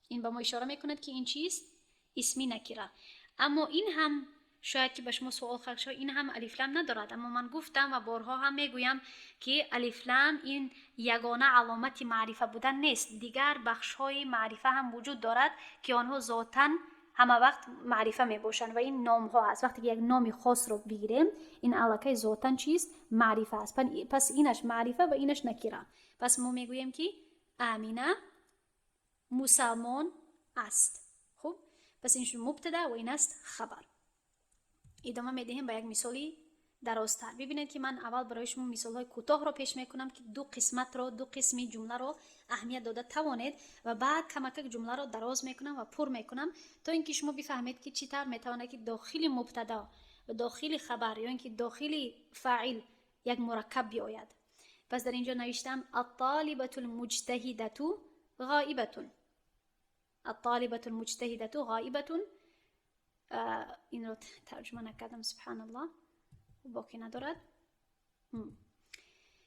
این به ما اشاره میکند که این چیست؟ اسمی نکره. اما این هم شاید که به شما سوال خلق شد، این هم الف لام ندارد. اما من گفتم و بارها هم میگویم که الف لام این یگانه علامت معرفه بودن نیست. دیگر بخش‌های معرفه هم وجود دارد که آنها ذاتاً همه وقت معرفه می باشند و این نام ها هست. وقتی که یک نام خاص رو بگیریم این علاقه ذاتاً چیست؟ معرفه است. پس اینش معرفه و اینش نکره. پس ما میگوییم که آمینه مسلمان است. خب پس اینش مبتدا و این است خبر. ادامه میدهیم با یک مثالی درازتر. ببینید که من اول برای شما مثال‌های کوتاه رو پیش میکنم که دو قسمی جمله رو اهمیت داده توانید و بعد کمک جمله رو دراز میکنم و پر میکنم تا اینکه شما بفهمید که چی طور میتونه که داخل مبتدا و داخل خبر یا اینکه داخل فاعل یک مرکب بیاید. پس در اینجا نوشتم الطالبة المجتهدة غائبة. الطالبة المجتهدة غائبة. این رو ترجمه نکردم سبحان الله، باقی ندارد.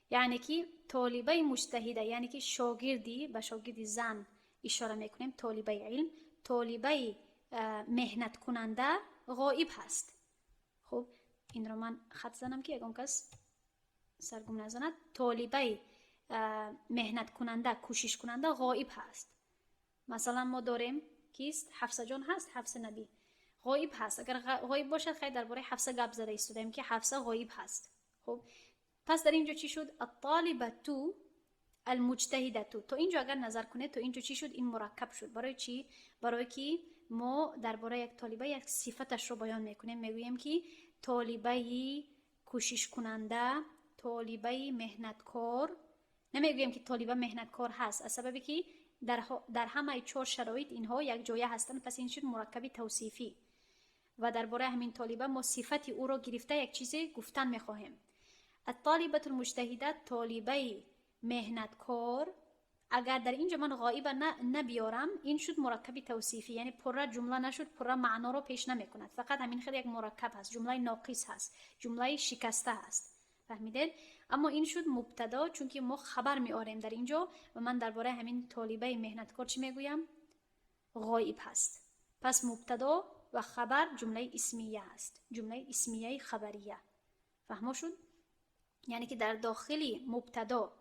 یعنی که طالبه مجتهده یعنی که شاگردی، به شاگردی زن اشاره میکنیم، طالبه علم، طالبه مهنت کننده غائب هست. خب این رو من خط زنم که اگه کس سرگم نزند. طالبه مهنت کننده، کوشش کننده غائب هست. مثلا ما داریم کیست؟ حفصه جان هست، حفصه نبی غایب هست. اگر غایب باشد خیلی درباره حفصه گپ زده ایستادیم که حفصه غایب هست. خب پس در اینجا چی شد؟ الطالبه المجتهده. تو اینجا اگر نظر کنید تو اینجا چی شد؟ این مرکب شد. برای چی؟ برای که ما درباره یک طالبه یک صفتش رو بیان میکنیم. میگوییم که طالبه کوشش کننده، طالبه مهنتکار. نمیگوییم که طالبه مهنتکار هست از سببی که در همه 4 شرایط اینها یک جایه هستند. پس این شد مرکبی توصیفی و درباره همین طالبه ما صفت او را گرفته یک چیزی گفتن میخواهیم. الطالبة المجتهده، طالبه مهنتکار. اگر در اینجا من غائبه نبیارم این شد مرکبی توصیفی، یعنی پره جمله نشد، پره معنا را پیش نمی کند، فقط همین خیلی یک مرکب هست، جمله ناقص هست، جمله شکسته هست. فهمیدید؟ اما این شد مبتدا، چون که ما خبر می آوریم در اینجا و من درباره همین طالبه مهنتکار چی میگویم؟ غائب هست. پس مبتدا و خبر جمله اسمیه هست، جمله اسمیه خبریه. فهمو شد؟ یعنی که در داخل مبتدا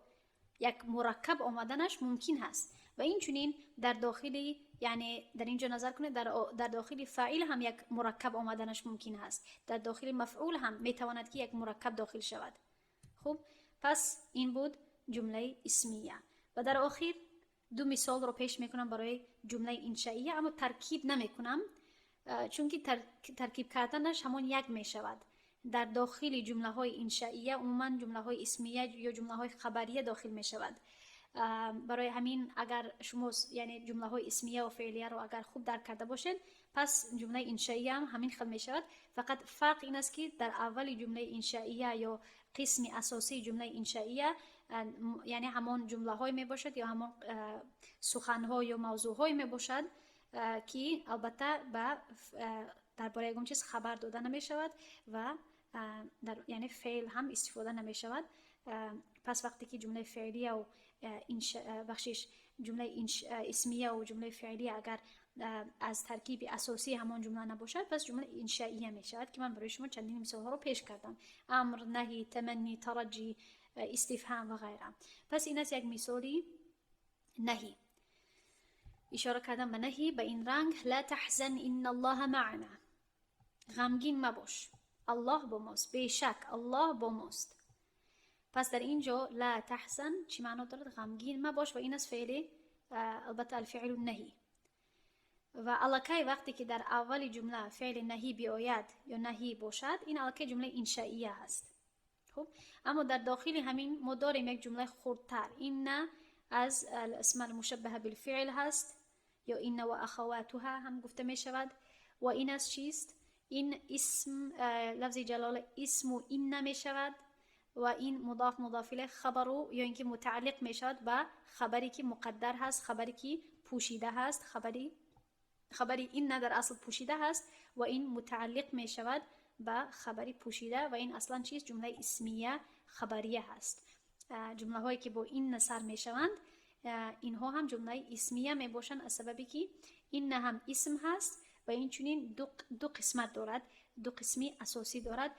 یک مرکب آمدنش ممکن هست و این چنین در داخل، یعنی در اینجا نظر کنید در داخل فاعل هم یک مرکب آمدنش ممکن هست، در داخل مفعول هم میتواند که یک مرکب داخل شود. خب پس این بود جمله اسمیه و در آخر دو مثال رو پیش میکنم برای جمله انشائیه، اما ترکیب نمیکنم چون که ترکیب کردنش همون یک میشود. در داخل جمله های انشائیه عموما جمله های اسمیه یا جمله های خبریه داخل می شود. برای همین اگر شما یعنی جمله های اسمیه و فعلیه رو اگر خوب درک کرده باشید پس جمله انشائیه هم همین خل می شود. فقط فرق این است که در اول جمله انشائیه یا قسم اساسی جمله انشائیه یعنی همون جمله های می باشد یا همون سخن ها یا موضوع های می باشد که البته درباره یکم چیز خبر داده نمی شود و یعنی فعل هم استفاده نمی شود. پس وقتی که جمله فعلیه و جمله اسمیه و جمله فعلیه اگر از ترکیب اساسی همان جمله نباشد، پس جمله انشائیه می شود که من برای شما چندین مثال ها رو پیش کردم: امر، نهی، تمنی، ترجی، استفهام و غیره. پس این است یک مثالی نهی. اشاره کردم به نهی به این رنگ: لا تحزن ان الله معنا. غمگین مباش، الله با ماست، بیشک الله با ماست. پس در اینجا لا تحزن چی معنا دارد؟ غمگین مباش، و این از فعل البته الفعل النهی. و الکی وقتی که در اول جمله فعل نهی بیاید یا نهی باشد، این الکی جمله انشائیه هست. خب اما در داخل همین ما داریم یک جمله خردتر. این از الاسم المشبه بالفعل هست، یا این و اخواتها هم گفته می شود. و این از چیست؟ این اسم لفظ جلاله اسم و این می شود، و این مضاف الیه خبرو، یا اینکه متعلق می شود به خبری که مقدر هست، خبری که پوشیده هست، خبری این در اصل پوشیده هست و این متعلق می شود به خبری پوشیده، و این اصلا چیست؟ جمله اسمیه خبریه هست. جمله هایی که با این نصر می شوند اینها هم جمله اسمیه می باشند، از سببی که این هم اسم هست و این چنین دو قسمت دارد، دو قسمی اساسی دارد.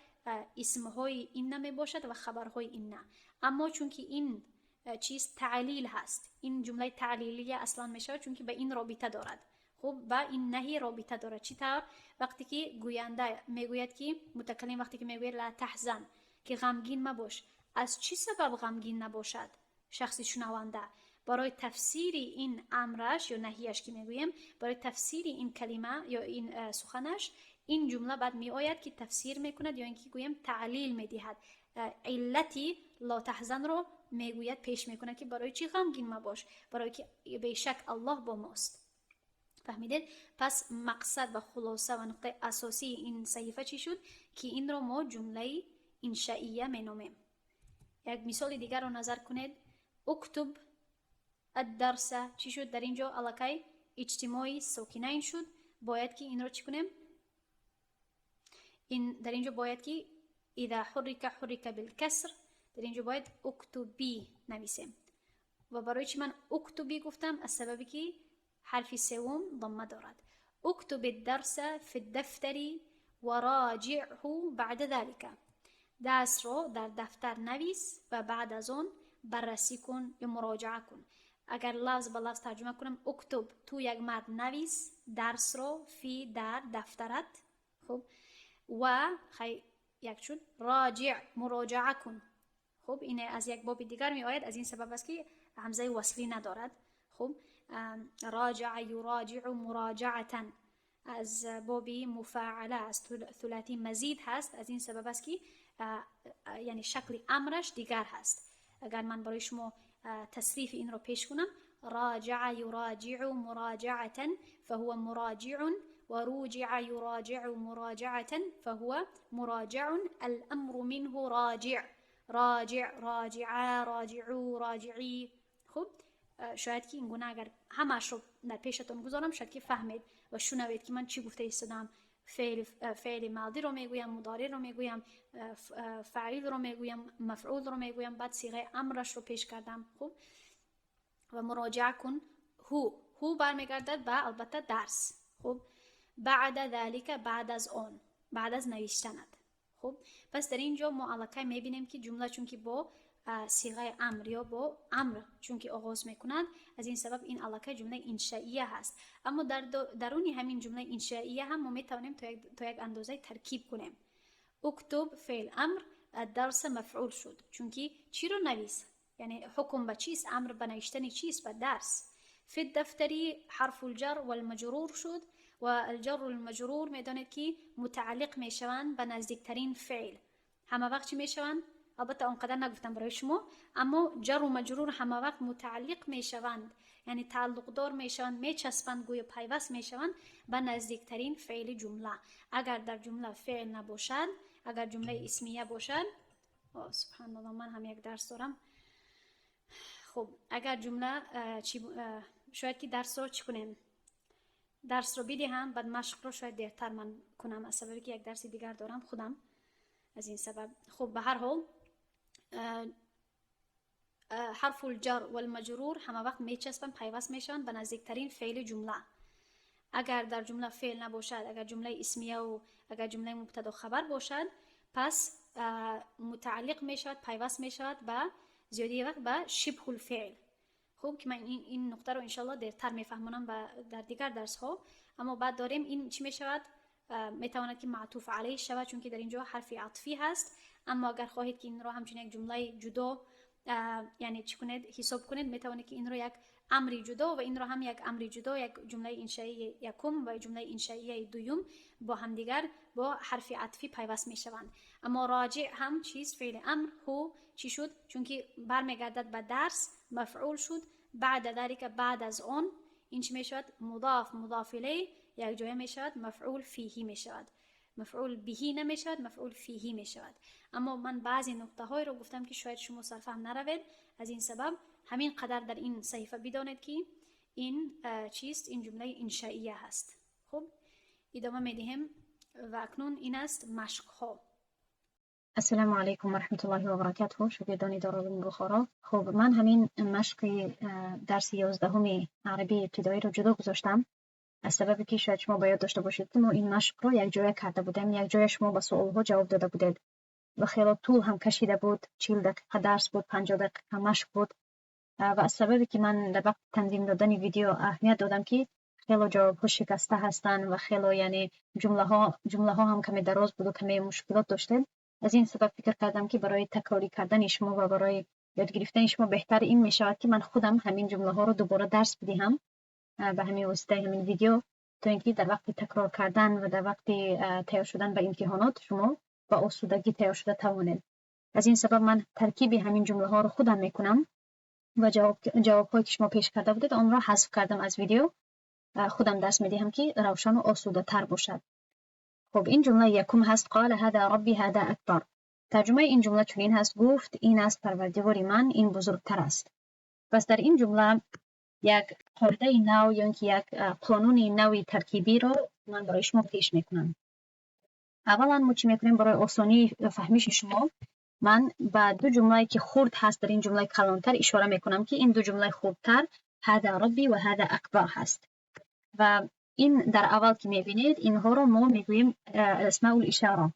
اسم های این می باشد و خبرهای این نه. اما چون که این چیز تعلیل هست، این جمله تعلیلیه اصلا می شود چون که به این رابطه دارد. خب با این نهی رابطه دارد. چطور؟ وقتی که گوینده میگوید که متکلم وقتی که میگوید لا تحزن که غمگین مباش، از چی سبب غمگین نباشد شخص شنونده؟ برای تفسیر این امرش یا نهیش که میگویم، برای تفسیر این کلمه یا این سخنش، این جمله بعد می آید که تفسیر میکند یا اینکه گویم تعلیل میدهد. علتی لا تحزن رو میگوید، پیش میکند که برای چی غمگین مباش؟ برای که بیشک الله با ماست. فهمیدید؟ پس مقصد و خلاصه و نقطه اساسی این صحیفه چی شد؟ که این رو ما جمله انشائیه مینامیم. یک مثال دیگر رو نظر کنید: اکتب الدرس. چی شد در اینجا؟ الکی اجتماعی ساکنین شد. باید که این رو چی کنیم؟ این در اینجا باید که اذا حرک بالکسر، در اینجا باید اکتبی نویسیم. و برای چی من اکتبی گفتم؟ از سببی که حرف سوم ضمه دارد. اکتب الدرس فی الدفتر و راجعه بعد ذلك. درس رو در دفتر نویس و بعد از اون بررسی کن یا مراجعه کن. اگر لفظ به لفظ ترجمه کنم: اکتب تو یک متن نویس درس رو فی در دفترت. خب و یک شد راجع مراجعه کن. خب این از یک باب دیگر می آید، از این سبب است که همزه وصلی ندارد. خب راجع یراجع مراجعتا از بابی مفاعله است، ثلاثی مزید هست، از این سبب است که یعنی شکل امرش دیگر هست. اگر من برای شما تصریف این رو پیش کنم: راجع یراجع مراجعتا فهو مراجع، و روجع یراجع مراجعتا فهو مراجع، الامر منه راجع، راجع راجعا راجعو راجعی. خب شاید که این گونه اگر همش رو در پیشتون گذارم شاید که فهمید و شنوید که من چی گفته ایستادم. فعل ماضی رو میگویم، مضارع رو میگویم، فاعل رو میگویم، مفعول رو میگویم، بعد صیغه امرش رو پیش کردم. خب و مراجعه کن هو برمیگردد به البته درس. خب بعد ذلك بعد از آن، بعد از نوشتنت. خب پس در اینجا ما الکی میبینیم که جمله چون که با صیغه امر یا با امر چون که آغاز میکنند، از این سبب این الکی جمله انشائیه هست. اما در درون همین جمله انشائیه هم ما میتوانیم تا یک اندازه ترکیب کنیم. اکتب فعل امر، درس مفعول شد چون که چی رو نویس، یعنی حکم به چیست؟ امر به نوشتن چیست؟ به درس. فی الدفتری حرف الجر و المجرور شد، و الجر و المجرور میدانید که متعلق میشوند به نزدیکترین فعل. همه وقت چی میشوند؟ البته اونقدر نگفتم برای شما، اما جر و مجرور همه وقت متعلق میشوند، یعنی تعلق دار میشوند، میچسبند، گویا پیوست میشوند به نزدیکترین فعل جمله. اگر در جمله فعل نباشد، اگر جمله اسمیه باشد، سبحان الله من هم یک درس دارم. خب اگر جمله شاید که درس رو چی کنیم؟ درس رو بدهم، بعد مشق رو شاید دیرتر من کنم از سببی که یک درس دیگر دارم خودم، از این سبب. خب به هر حال حرف الجر و المجرور همه وقت میچسبن، پیوست میشن به نزدیکترین فعل جمله. اگر در جمله فعل نباشد، اگر جمله اسمیه و اگر جمله مبتدا خبر باشد، پس متعلق می شود، پیوست می شود به زیادی وقت به شبه الفعل. خوب که من این نقطه رو انشالله دیرتر میفهمونم در دیگر درس ها. اما بعد داریم این چی می شود؟ میتواند که معطوف علیه شود، چون که در اینجا حرف عطفی هست. اما اگر خواهید که این رو همچنین یک جمله جدا یعنی چی کنید، حساب کنید، میتوانید که این رو یک امری جدا و این رو هم یک امری جدا، یک جمله انشایی یکم و جمله انشایی دوم با هم دیگر با حرف عطفی پیوست میشوند. اما راجع هم چیز فعل امر هو چی شد؟ چون که برمیگردد به درس، مفعول شد. بعد ذلك بعد از آن این چی میشود؟ مضاف، مضاف الیه، یک جای میشود مفعول فیهی میشود، مفعول بهی نمیشود، مفعول فیهی میشود. اما من بعضی نکته های رو گفتم که شاید شما سرفهم نروید، از این سبب همین قدر در این صحیفه بدانید که این چیست، این جمله انشائیه هست. خب ادامه میدیم و اکنون این است مشق ها.
السلام علیکم و رحمت الله و برکاته. شاگردان دارالعلوم بخارا. خب من همین مشق درس 11 عربی ابتدایی رو جدا گذاشتم از سببی که شاید شما باید داشته باشید که ما این مشق رو یک جای کرده بودیم، یک جای شما به سوال ها جواب داده بودید و خیلی طول هم کشیده بود، 40 دقیقه درس بود، 50 دقیقه مشق بود و از سببی که من در وقت تنظیم دادن ویدیو اهمیت دادم که خیلی جواب ها شکسته هستن و خیلی یعنی جمله ها هم کمی دراز بود و کمی مشکلات داشتیم. از این سبب فکر کردم که برای تکراری کردن شما و برای یاد گرفتن شما بهتر این می شود که من خودم همین جمله ها رو دوباره درس بدهم به همین واسطه همین ویدیو، تا اینکه در وقت تکرار کردن و در وقت تیار شدن به امتحانات شما با آسودگی تیار شده توانید. از این سبب من ترکیب همین جمله ها رو خودم میکنم و جواب‌هایی که شما پیش کرده بودید آن را حذف کردم از ویدیو، خودم درس میدهم که روشن و آسوده تر باشد. خب این جمله یکم هست، قال هذا ربی هذا اکبر. ترجمه این جمله چنین هست، گفت این است پروردگار من، این بزرگتر است. پس در این جمله یک قاعده نو یا یک قانون نوی ترکیبی رو من برای شما پیش میکنم. اولا ما چی میکنیم برای آسانی فهمیش شما؟ من با دو جمله که خرد هست در این جمله کلانتر اشاره میکنم که این دو جمله خردتر هذا ربی و هذا اکبر هست و این در اول که میبینید اینها رو ما میگوییم اسماء الاشاره،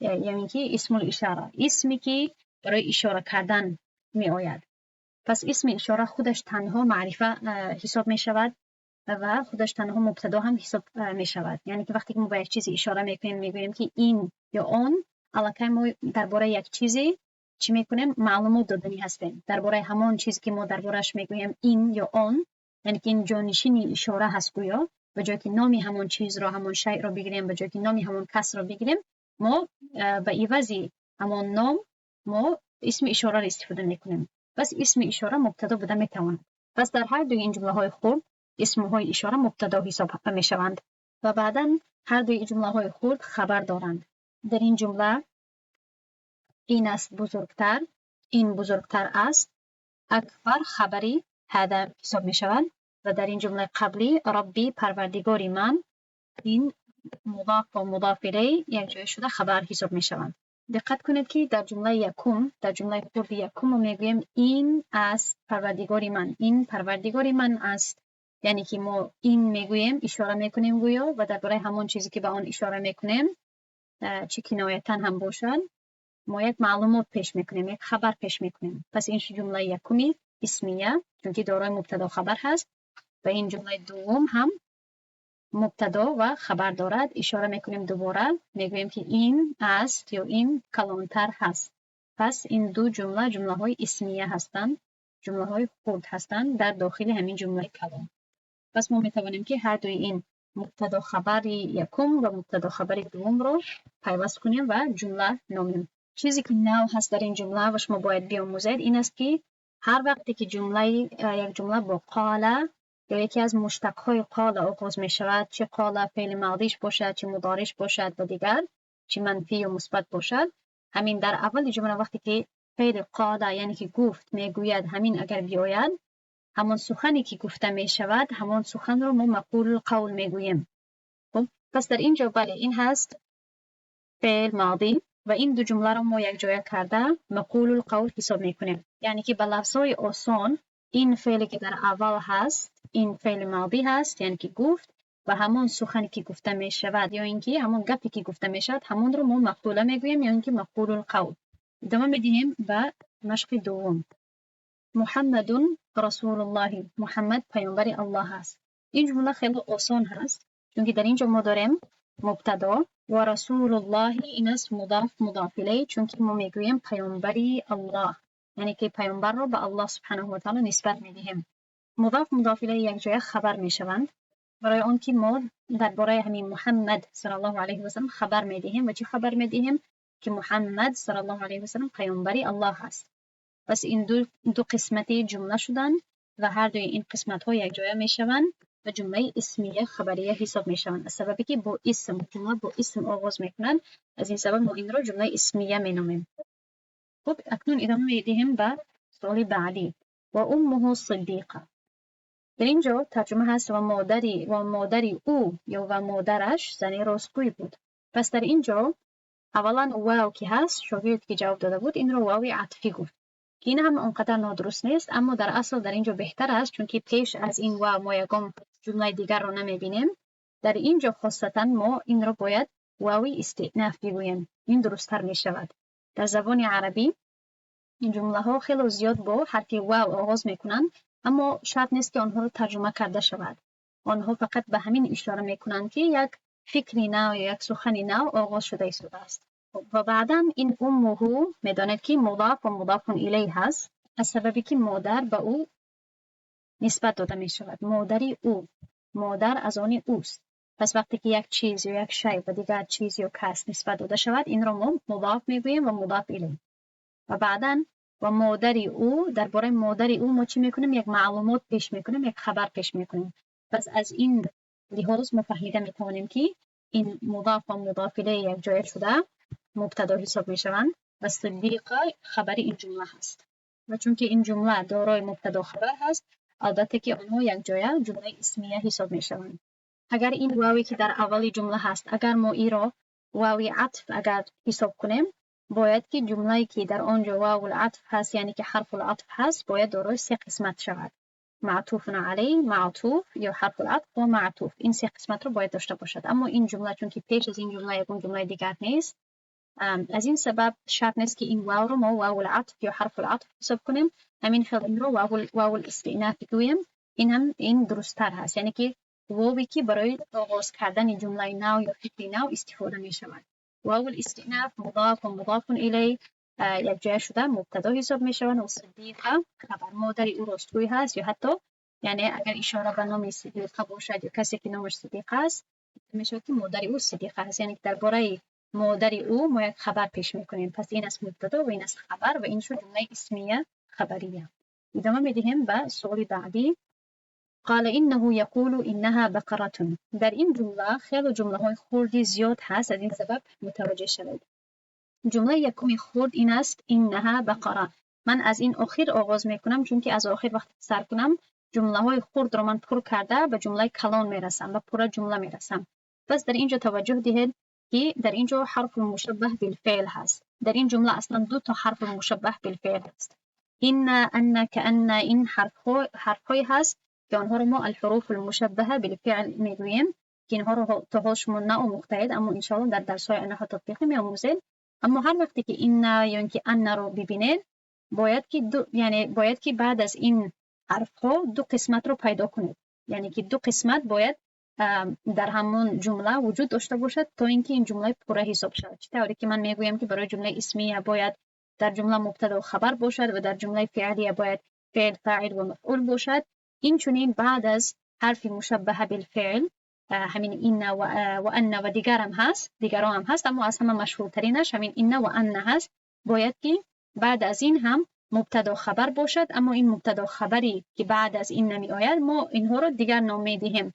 یعنی که اسم الاشاره، اسمی که برای اشاره کردن می آید. پس اسم اشاره خودش تنها معرفه حساب می شود و خودش تنها مبتدا هم حساب می شود. یعنی که وقتی که ما به یک چیزی اشاره میکنیم میگوییم که این یا آن، الکی ما درباره یک چیزی چی میکنیم؟ معلومات دادنی هستیم درباره همان چیزی که ما دربارش میگوییم این یا آن، یعنی که این جانشینی اشاره هست گویا. به جای که نامی همان چیز را، همان شیء را بگیریم، به جای که نامی همان کس را بگیریم، ما به عوض همان نام ما اسم اشاره را استفاده میکنیم. پس اسم اشاره مبتدا بوده میتواند. پس در هر دوی این جمله های خرد اسم های اشاره مبتدا حساب میشوند و بعدا هر دوی جمله های خرد خبر دارند. در این جمله این است بزرگتر، این بزرگتر است، اکبر خبری هذا حساب میشوند و در این جمله قبلی ربی پروردگاری من، این مضاف و مضاف الیه یک جای شده خبر حساب میشوند. دقت کنید که در جمله یکم، در جمله خرد یکم میگوییم این است پروردگاری من، این پروردگاری من است، یعنی که ما این میگوییم اشاره میکنیم گویا و درباره همون چیزی که به آن اشاره میکنیم چه کنایتا هم باشد ما یک معلومات پیش میکنیم، یک خبر پیش میکنیم. پس این جمله یکمی اسمیه چون که دارای مبتدا خبر هست و این جمله دوم هم مبتدا و خبر دارد، اشاره میکنیم دوباره میگوییم که این است یا این کلانتر هست. پس این دو جمله جمله های اسمیه هستند، جمله های خرد هستند در داخل همین جمله کلان. پس ما میتوانیم که هر دوی این مبتدا خبر یکم و مبتدا خبر دوم رو پیوست کنیم و جمله نامیم. چیزی که نو هست در این جمله و شما باید بیاموزید این است که هر وقتی که یک جمله با قال یا یکی از مشتقهای قال آغاز می شود، چه قال فعل ماضیش باشد، چه مضارعش باشد و دیگر چه منفی یا مثبت باشد، همین در اول جمله وقتی که فعل قال یعنی که گفت میگوید همین اگر بیاید، همان سخنی که گفته می شود همان سخن رو ما مقول القول میگوییم. خب پس در اینجا بله این هست فعل ماضی و این دو جمله رو ما یک جای کرده مقول القول حساب میکنیم. یعنی که به لفظای آسان این فعلی که در اول هست این فعل ماضی هست یعنی که گفت و همون سخنی که گفته می شود یا اینکه همون گپی که گفته می شود همون رو ما مقوله میگوییم یا اینکه مقول القول. ادامه میدیم به مشق دوم. محمد رسول الله، محمد پیامبر الله است. این جمله خیلی آسان هست چون که در اینجا ما داریم مبتدا و رسول الله این است مضاف الیه، چون که ما میگوییم پیامبری الله، یعنی که پیامبر رو به الله سبحانه و تعالی نسبت میدهیم. مضاف الیه یک جای خبر میشوند، برای اون که ما درباره همین محمد صلی الله علیه و سلم خبر میدهیم. و چی خبر میدهیم؟ که محمد صلی الله علیه و سلم پیامبری الله است. پس این دو قسمتی جمله شدن و هر دوی این قسمت ها یک جای میشوند و جمله اسمیه خبریه حساب میشوند. از سببی که با اسم جمله با اسم آغاز میکنند، از این سبب ما این رو جمله اسمیه مینامیم. خب اکنون ادامه میدهیم به سوال بعدی. و امه صدیقه. در اینجا ترجمه هست و مادری او یا و مادرش زنی راستگوی بود. پس در اینجا اولا واو که هست، شاگرد که جواب داده بود این رو واوی عطفی گفت که این هم اونقدر نادرست نیست، اما در اصل در اینجا بهتر است چون که پیش از این واو ما یکم جمله دیگر رو نمیبینیم. در اینجا خاصتا ما این رو باید واوی استئناف بگوییم، این درست‌تر می شود. در زبان عربی این جمله ها خیلی زیاد با حرف واو آغاز میکنند، اما شرط نیست که آنها رو ترجمه کرده شود. آنها فقط به همین اشاره میکنند که یک فکری نو یا یک سخنی نو آغاز شده است. و بعدا این امه میدانید که مضاف و مضاف الیه هست، از سببی که مادر به او نسبت داده می شود. مادری او، مادر از آن اوست. پس وقتی که یک چیز یا یک شی به دیگر چیز یا کس نسبت داده شود، این را ما مضاف میگوییم و مضاف الیه. و بعدا و مادری او، درباره مادری او ما چی میکنیم؟ یک معلومات پیش میکنیم، یک خبر پیش میکنیم. پس از این لحاظ ما فهمیده میتونیم که این مضاف و مضاف الیه یک جای شده مبتدا حساب میشوند و صدیقه خبر این جمله هست. و چون که این جمله دارای مبتدا خبر هست، البته که آنها یک جای جمله اسمیه حساب میشوند. اگر این واوی که در اولی جمله هست، اگر ما ای را واوی عطف اگر حساب کنیم، باید که جمله‌ای که در آنجا واو العطف هست، یعنی که حرف العطف هست، باید دارای سه قسمت شود. معطوف علی، معطوف یا حرف العطف و معطوف. این سه قسمت رو باید داشته باشد. اما این جمله چون که پیش از این جمله یک جمله دیگر نیست، از این سبب شرط نیست که این واو رو ما واو العطف یا حرف العطف حساب کنیم. همین خیلی این رو واو الاستئناف بگوییم. این درست‌تر هست، یعنی که واوی که برای آغاز کردن جمله نو یا فکری نو استفاده می شود. واو الاستئناف مضاف و مضاف الیه یک جای شده مبتدا حساب می شود و صدیقه خبر مادری او راستگوی هست، یا حتی یعنی اگر اشاره به نام صدیقه باشد یا کسی که نامش صدیقه است، می شود که مادری او صدیقه هست، یعنی درباره مادری او ما یک خبر پیش میکنیم. پس این است مبتدا و این است خبر و این شد جمله اسمیه خبریه. ادامه میدهیم به سوال بعدی. قال انه یقول انها بقره. در این جمله خیلی جمله های خردی زیاد هست، از این سبب متوجه شوید. جمله یکمی خرد این است انها بقره. من از این آخر آغاز میکنم چون که از آخر وقت سر کنم جمله های خرد رو من پر کرده به جمله کلان میرسم و پر جمله میرسم. پس در اینجا توجه دهید که در اینجا حرف مشبه بالفعل هست. در این جمله اصلا دو تا حرف مشبه بالفعل هست. ان، ان، کأن، این حرف‌های هست که آنها رو ما الحروف المشبهه بالفعل میگوییم که اینها رو تاهاشمون نه مقتید، اما ان شاء الله در درس‌های انها تطبیقی میآموزید. اما هر وقتی که این یا اینکه ان رو ببینید، باید که بعد از این حرف‌ها دو قسمت رو پیدا کنید. یعنی که دو قسمت باید در همون جمله وجود داشته باشد تا اینکه این جمله پوره حساب شود. چطوری که من میگویم که برای جمله اسمیه باید در جمله مبتدا و خبر باشد و در جمله فعلیه باید فعل، فاعل و مفعول باشد. این چنین بعد از حرف مشبه بالفعل همین این و ان و دیگر هم هست، اما از همه مشهورترینش همین این و ان هست. باید که بعد از این هم مبتدا خبر باشد، اما این مبتدا خبری که بعد از این نمی آید ما اینها رو دیگر نام میدهیم.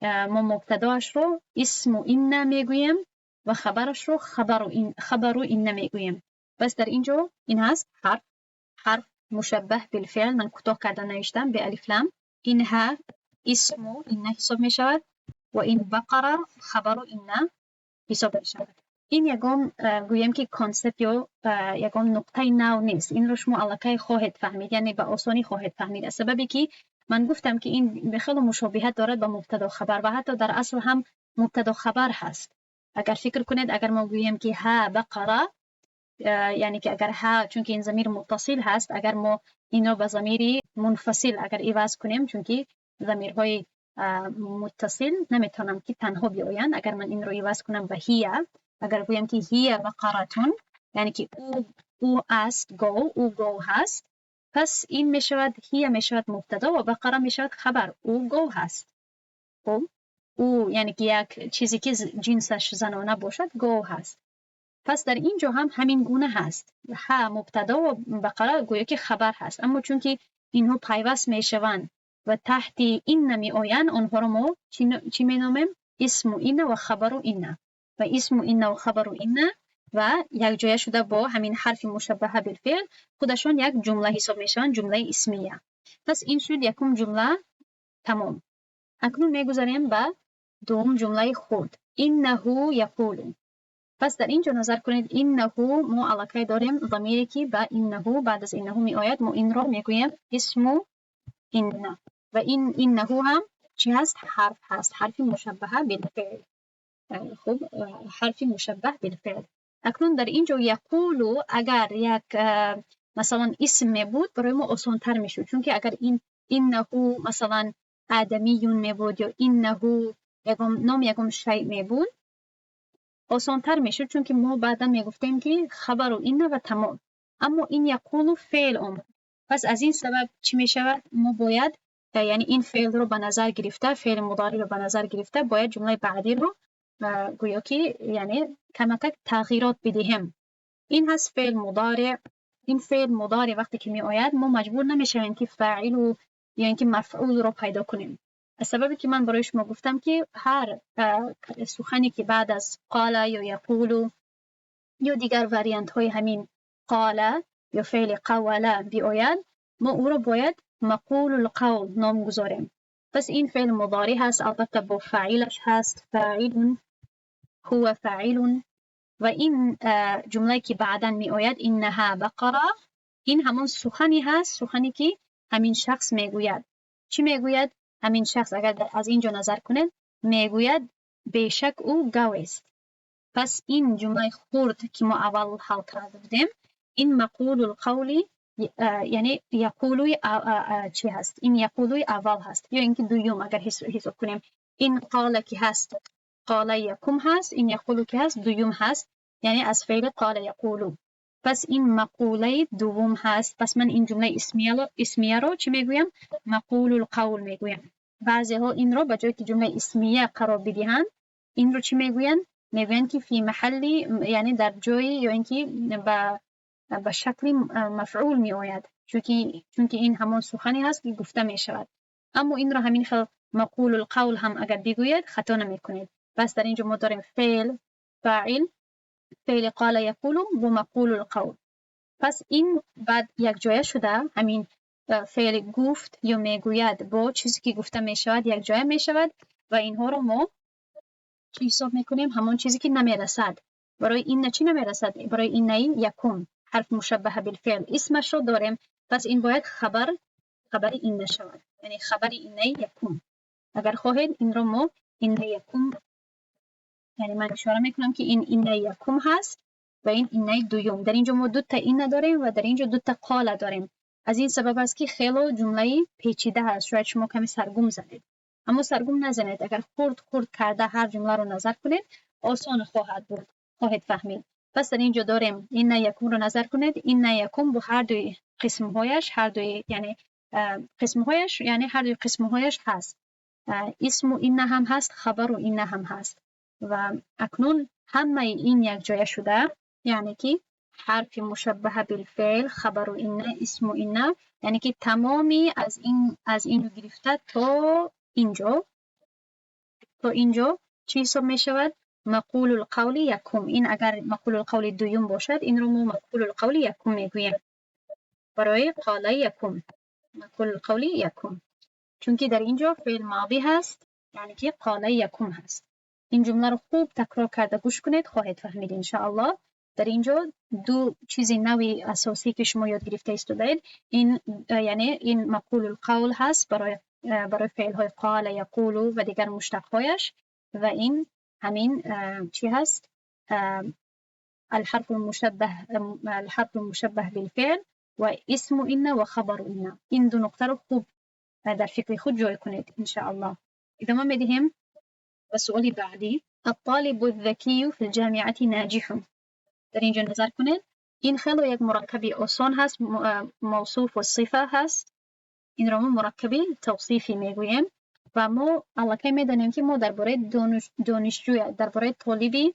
ما مبتداش رو اسم و این میگوییم و خبرش رو خبر و این میگوییم. بس در اینجا این هست حرف مشبه بالفعل، من کوتاه کرده نوشتم به الف لام. اینها اسم و این حساب می شود و این بقره خبر و این حساب می شود. این یکم گویم که کانسپت یا یکم نقطه نو نیست. این رو شما الکی خواهید فهمید، یعنی به آسانی خواهید فهمید، از سببی که من گفتم که این به خیلی مشابهت دارد با مبتدا خبر و حتی در اصل هم مبتدا خبر هست. اگر فکر کنید اگر ما گوییم که ها بقره، یعنی که اگر ها چون که این ضمیر متصل هست، اگر ما این را به ضمیری منفصل اگر عوض کنیم، چون که ضمیرهای متصل نمیتونم که تنها بیایند، اگر من این رو عوض کنم به هیه، اگر گویم که هیه بقرتون یعنی که او است گو، او گو هست، پس این میشود هیه میشود مبتدا و بقره میشود خبر، او گو هست. خب او یعنی که یک چیزی که جنسش زنانه باشد گو هست. پس در اینجا هم همین گونه هست، ها مبتدا و بقره گویا که خبر هست، اما چون که اینها پیوست میشوند و تحت این نمی آیند، آنها رو ما چی می نامیم؟ اسم این و خبر این، و اسم این و خبر این و یک جای شده با همین حرف مشبه بالفعل خودشان یک جمله حساب میشوند، جمله اسمیه. پس این شد یکم جمله تمام. اکنون میگذاریم به دوم جمله خود، انه یقول. پس در اینجا نظر کنید، انه ما علاقه داریم ضمیری که با انه بعد از انه می آید، ما این را میگوییم اسم این و این انه هم چی هست؟ حرف هست، حرف مشبه بالفعل. خب حرف مشبه بالفعل. اکنون در اینجا یقولو اگر یک مثلا اسم می بود برای ما آسان تر می شود، چون که اگر این انه مثلا آدمیون می بود یا انه نام یکم شیء می بود آسان تر می شود، چون که ما بعدا می گفتیم که خبر و اینه و تمام. اما این یقولو فعل آمد، پس از این سبب چی می شود؟ ما باید یعنی این فعل رو به نظر گرفته، فعل مضارع رو به نظر گرفته، باید جمله بعدی رو گویا که یعنی کمک تغییرات بدهیم. این هست فعل مضارع. این فعل مضارع وقتی که می آید ما مجبور نمیشیم که فاعل و یا اینکه مفعول رو پیدا کنیم. از سببی که من برای شما گفتم که هر سخنی که بعد از قال یا یقول یا دیگر واریانت های همین قال یا فعل قول بیاید، ما او رو باید مقول القول نام گذاریم. پس این فعل مضارع هست، البته با فاعلش هست، فاعل هو فاعل. و این جمله که بعداً می آید انها بقره، این همون سخنی هست، سخنی که همین شخص میگوید. چی میگوید؟ همین شخص اگر از اینجا نظر کنید میگوید بیشک او گاو است. پس این جمله خورد که ما اول حل کرده بودیم، این مقول القولی یعنی یقولوی چی هست؟ این یقولوی اول هست یا اینکه دوم اگر حساب کنیم. این قال که هست قال یکم هست، این یقولو که هست دوم هست، یعنی از فعل قال یقولو. پس این مقوله دوم هست. پس من این جمله اسمیه رو چی میگویم؟ مقول القول میگویم. بعضی ها این رو به جای که جمله اسمیه قرار بدهند، این رو چی میگوین؟ میگوین که فی محلی، یعنی در جای یا اینکه به شکل مفعول می آید، چون که این همون سخنی هست که گفته می شود. اما این را همین خیلی مقول القول هم اگر بگوید خطا نمی کنید. بس در اینجا ما داریم فعل فاعل، فعل قال یقول و مقول القول. پس این بعد یک جایه شده، همین فعل گفت یا میگوید با چیزی که گفته می شود یک جایه می شود و اینها رو ما چی حساب میکنیم؟ همون چیزی که نمیرسد. برای این چی نمیرسد؟ برای این یکم حرف مشبه بالفعل اسمش رو داریم، پس این باید خبر این نشود، یعنی خبر این یکم. اگر خواهید این رو ما این یکم، یعنی من اشاره میکنم که این یکم هست و این دوم. در اینجا ما دو تا این داریم و در اینجا دو تا قال داریم. از این سبب است که خیلی جمله پیچیده هست، شاید شما کمی سرگم زدید، اما سرگم نزنید. اگر خورد کرده هر جمله رو نظر کنید آسان خواهد بود، خواهید فهمید. پس در اینجا داریم این یکم رو نظر کنید، این یکم با هر دوی قسمهایش یعنی قسمهایش یعنی هر دوی قسمهایش هست. اسم این هم هست، خبر و این هم هست. و اکنون همه این یک جای شده، یعنی که حرف مشبه بالفعل، خبر و این، اسم و این، یعنی که تمامی از این رو گرفته تا اینجا چی حساب می شود؟ مقول القول یکم. این اگر مقول القول دوم باشد این رو ما مقول القول یکم میگوییم. برای قال یکم مقول القول یکم، چون که در اینجا فعل ماضی هست، یعنی که قال یکم هست. این جمله رو خوب تکرار کرده گوش کنید، خواهید فهمید ان شاء الله. در اینجا دو چیز نوی اساسی که شما یاد گرفته استودید، این یعنی این مقول القول هست برای فعل های قال، یقول و دیگر مشتقهایش، و این همین چی هست؟ الحرف المشبه بالفعل و اسم این و خبر این. این دو نقطه رو خوب در فکر خود جای کنید ان شاء الله. ادامه میدیم به سوالی بعدی. الطالب الذكي في الجامعة ناجح. در اینجا نظر کنید، این خیلی یک مرکبی آسان هست، موصوف و صفه هست. این رو ما مرکبی توصیفی میگوییم و ما الکی میدانیم که ما درباره دانشجوی، درباره طالبی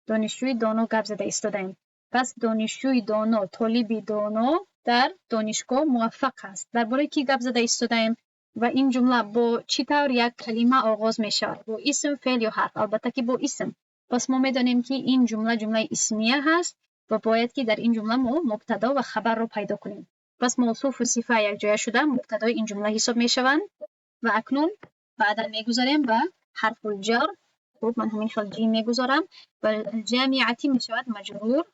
دانشجوی دانا گپ زده ایستادیم. پس دانشجوی دانا، طالبی دانا در دانشگاه موفق است. درباره کی گپ زده ایستادیم و این جمله با چی طور یک کلمه آغاز می شود؟ با اسم، فعل یا حرف؟ البته که با اسم. پس ما میدانیم که این جمله اسمیه هست و باید که در این جمله ما مبتدا و خبر رو پیدا کنیم. پس موصوف و صفه یک جای شده مبتدای این جمله حساب می شوند و اکنون بعدا میگذاریم به حرف الجر. خب من همین خیلی جی میگذارم و الجامعتی می شود مجرور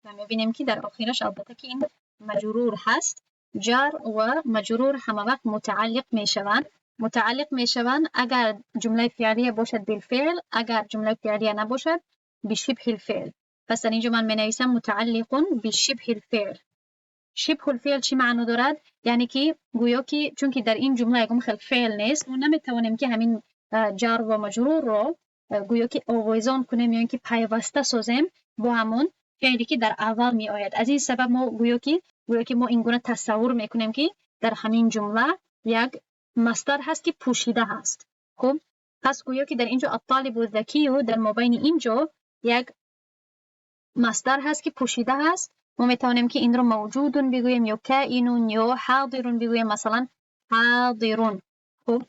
و میبینیم که در آخرش البته که این مجرور هست. جر و مجرور همه وقت متعلق می شوند اگر جمله فعلیه باشد بالفعل، اگر جمله فعلیه نباشد بشبه الفعل. پس در اینجا من مینویسم متعلق بشبه الفعل. شبه الفعل چی معنی دارد؟ یعنی که گویا که چون که در این جمله یکم خیلی فعل نیست، ما نمیتوانیم که همین جر و مجرور رو گویا که آویزان کنیم یا اینکه پیوسته سازیم با همون فعلی که در اول می آید. از این سبب ما گویا که ما این گونه تصور میکنیم که در همین جمله یک مصدر هست که پوشیده هست. خب پس گویا که در اینجا الطالب الذکی و در مابین اینجا یک مصدر هست که پوشیده هست. ما میتونیم که این رو موجودون بگوییم یا کائنون یا حاضرون بگوییم، مثلا حاضرون. خب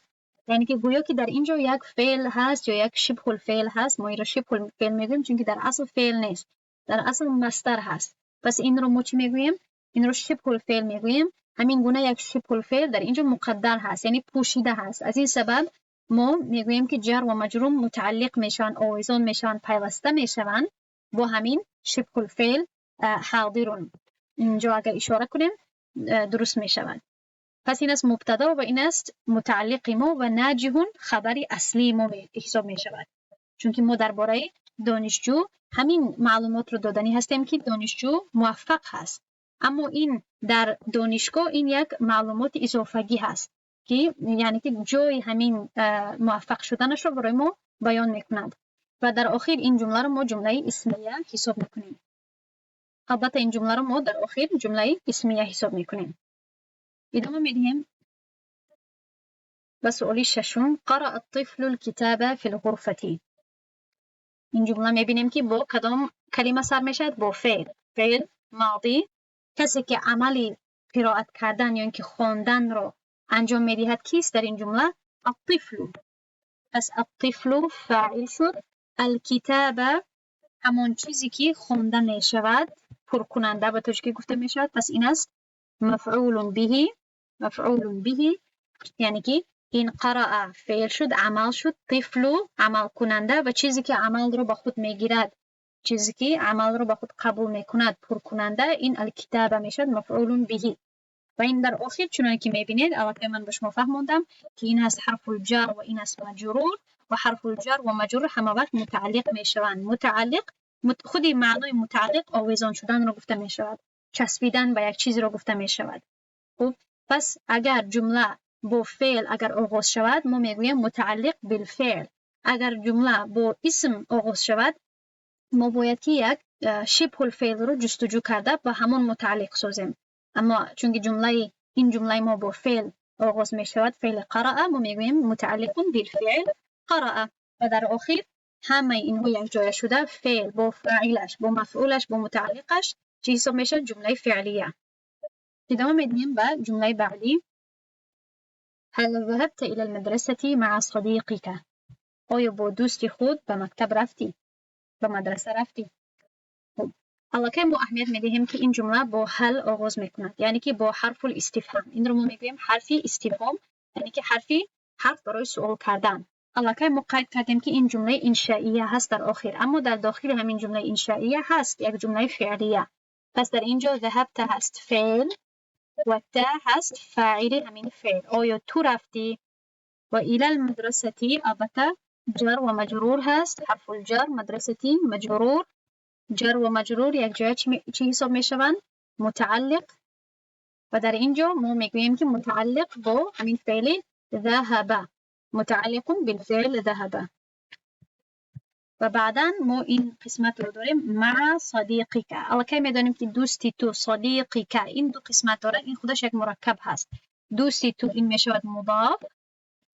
یعنی که گویا که در اینجا یک فعل هست یا یک شبه الفعل هست. ما این رو شبه الفعل میگوییم چون که در اصل فعل نیست، در اصل مصدر هست. پس این رو ما چی میگوییم؟ این رو شبه الفعل میگوییم. همین گونه یک شبه الفعل در اینجا مقدر هست، یعنی پوشیده هست. از این سبب ما میگوییم که جر و مجرور متعلق میشن، آویزان میشن، پیوسته میشن با همین شبه الفعل حاضرون. اینجا اگر اشاره کنیم درست میشوند. پس این است مبتدا و این است متعلق ما و ناجحون خبری اصلی ما حساب می شود. چون که ما درباره دانشجو همین معلومات رو دادنی هستیم که دانشجو موفق هست، اما این در دانشگاه این یک معلومات اضافگی هست که یعنی که جای همین موفق شدنش رو برای ما بیان میکنند و در آخر این جمله رو ما جمله اسمیه حساب میکنیم. البته این جمله رو ما در آخر جمله اسمیه حساب میکنیم. ادامه میدیم به سؤال ششم. قرأ الطفل الكتاب في الغرفة. این جمله میبینیم که با کدام کلمه سر میشد؟ با فعل ماضی. کسی که عملی قرائت کردن یا اینکه خواندن رو انجام میدهد کیست در این جمله؟ الطفل. پس الطفل فاعل شد، الکتاب همون چیزی که خوانده میشود، پرکننده به توجیه گفته میشود. پس این است مفعول به، یعنی که این قرأ فعل شد، عمل شد، طفل عمل کننده و چیزی که عمل رو به خود میگیرد، چیزی که عمل رو به خود قبول میکند، پرکننده، این الکتاب میشد مفعول به. و این در آخر چنانه که میبینید البته من به شما فهموندم که این هست حرف الجر و این است مجرور و حرف الجر و مجرور همه وقت متعلق میشوند. متعلق خودی معنای متعلق آویزان شدن رو گفته میشود، چسبیدن به یک چیزی رو گفته میشود. خب پس اگر جمله با فعل اگر آغاز شود ما میگوییم متعلق بالفعل. اگر جمله با اسم آغاز شود ما باید که یک شبه الفعل رو جستجو کرده با همون متعلق سازیم. اما چون این جمله ما با فعل آغاز می شود، فعل قرأ، ما میگوییم متعلق بالفعل قرأ. و در آخر همه اینها یک جای شده فعل با فاعلش، با مفعولش، با متعلقش چی حساب میشه؟ جمله فعلیه. ادامه میدیم به جمله بعدی. هل ذهبت الى المدرسة مع صديقك؟ آیا با دوست خود به مکتب رفتی؟ به مدرسه رفتی؟ حالا که ما اهمیت میدهیم که این جمله با هل آغاز میکند، یعنی که با حرف الاستفهام. این رو ما میگوییم حرفی استفهام، یعنی که حرف برای سوال کردن. الکی ما قید کردیم که این جمله انشائیه هست در آخر، اما در داخل همین جمله انشائیه هست یک جمله فعلیه. پس در اینجا ذهبت هست فعل و تا هست فاعل همین فعل. آیا تو رفتی؟ و الی المدرستی البته جر و مجرور هست، حرف الجر مدرستی مجرور، جر و مجرور یک جای چی حساب می شوند؟ متعلق. و در اینجا ما میگوییم که متعلق با همین فعل ذهب، متعلق بالفعل ذهب. و بعدا ما این قسمت رو داریم مع صدیقک. الکی میدانیم که دوستی تو، صدیقک، این دو قسمت داره، این خودش یک مرکب هست. دوستی تو این میشود مضاف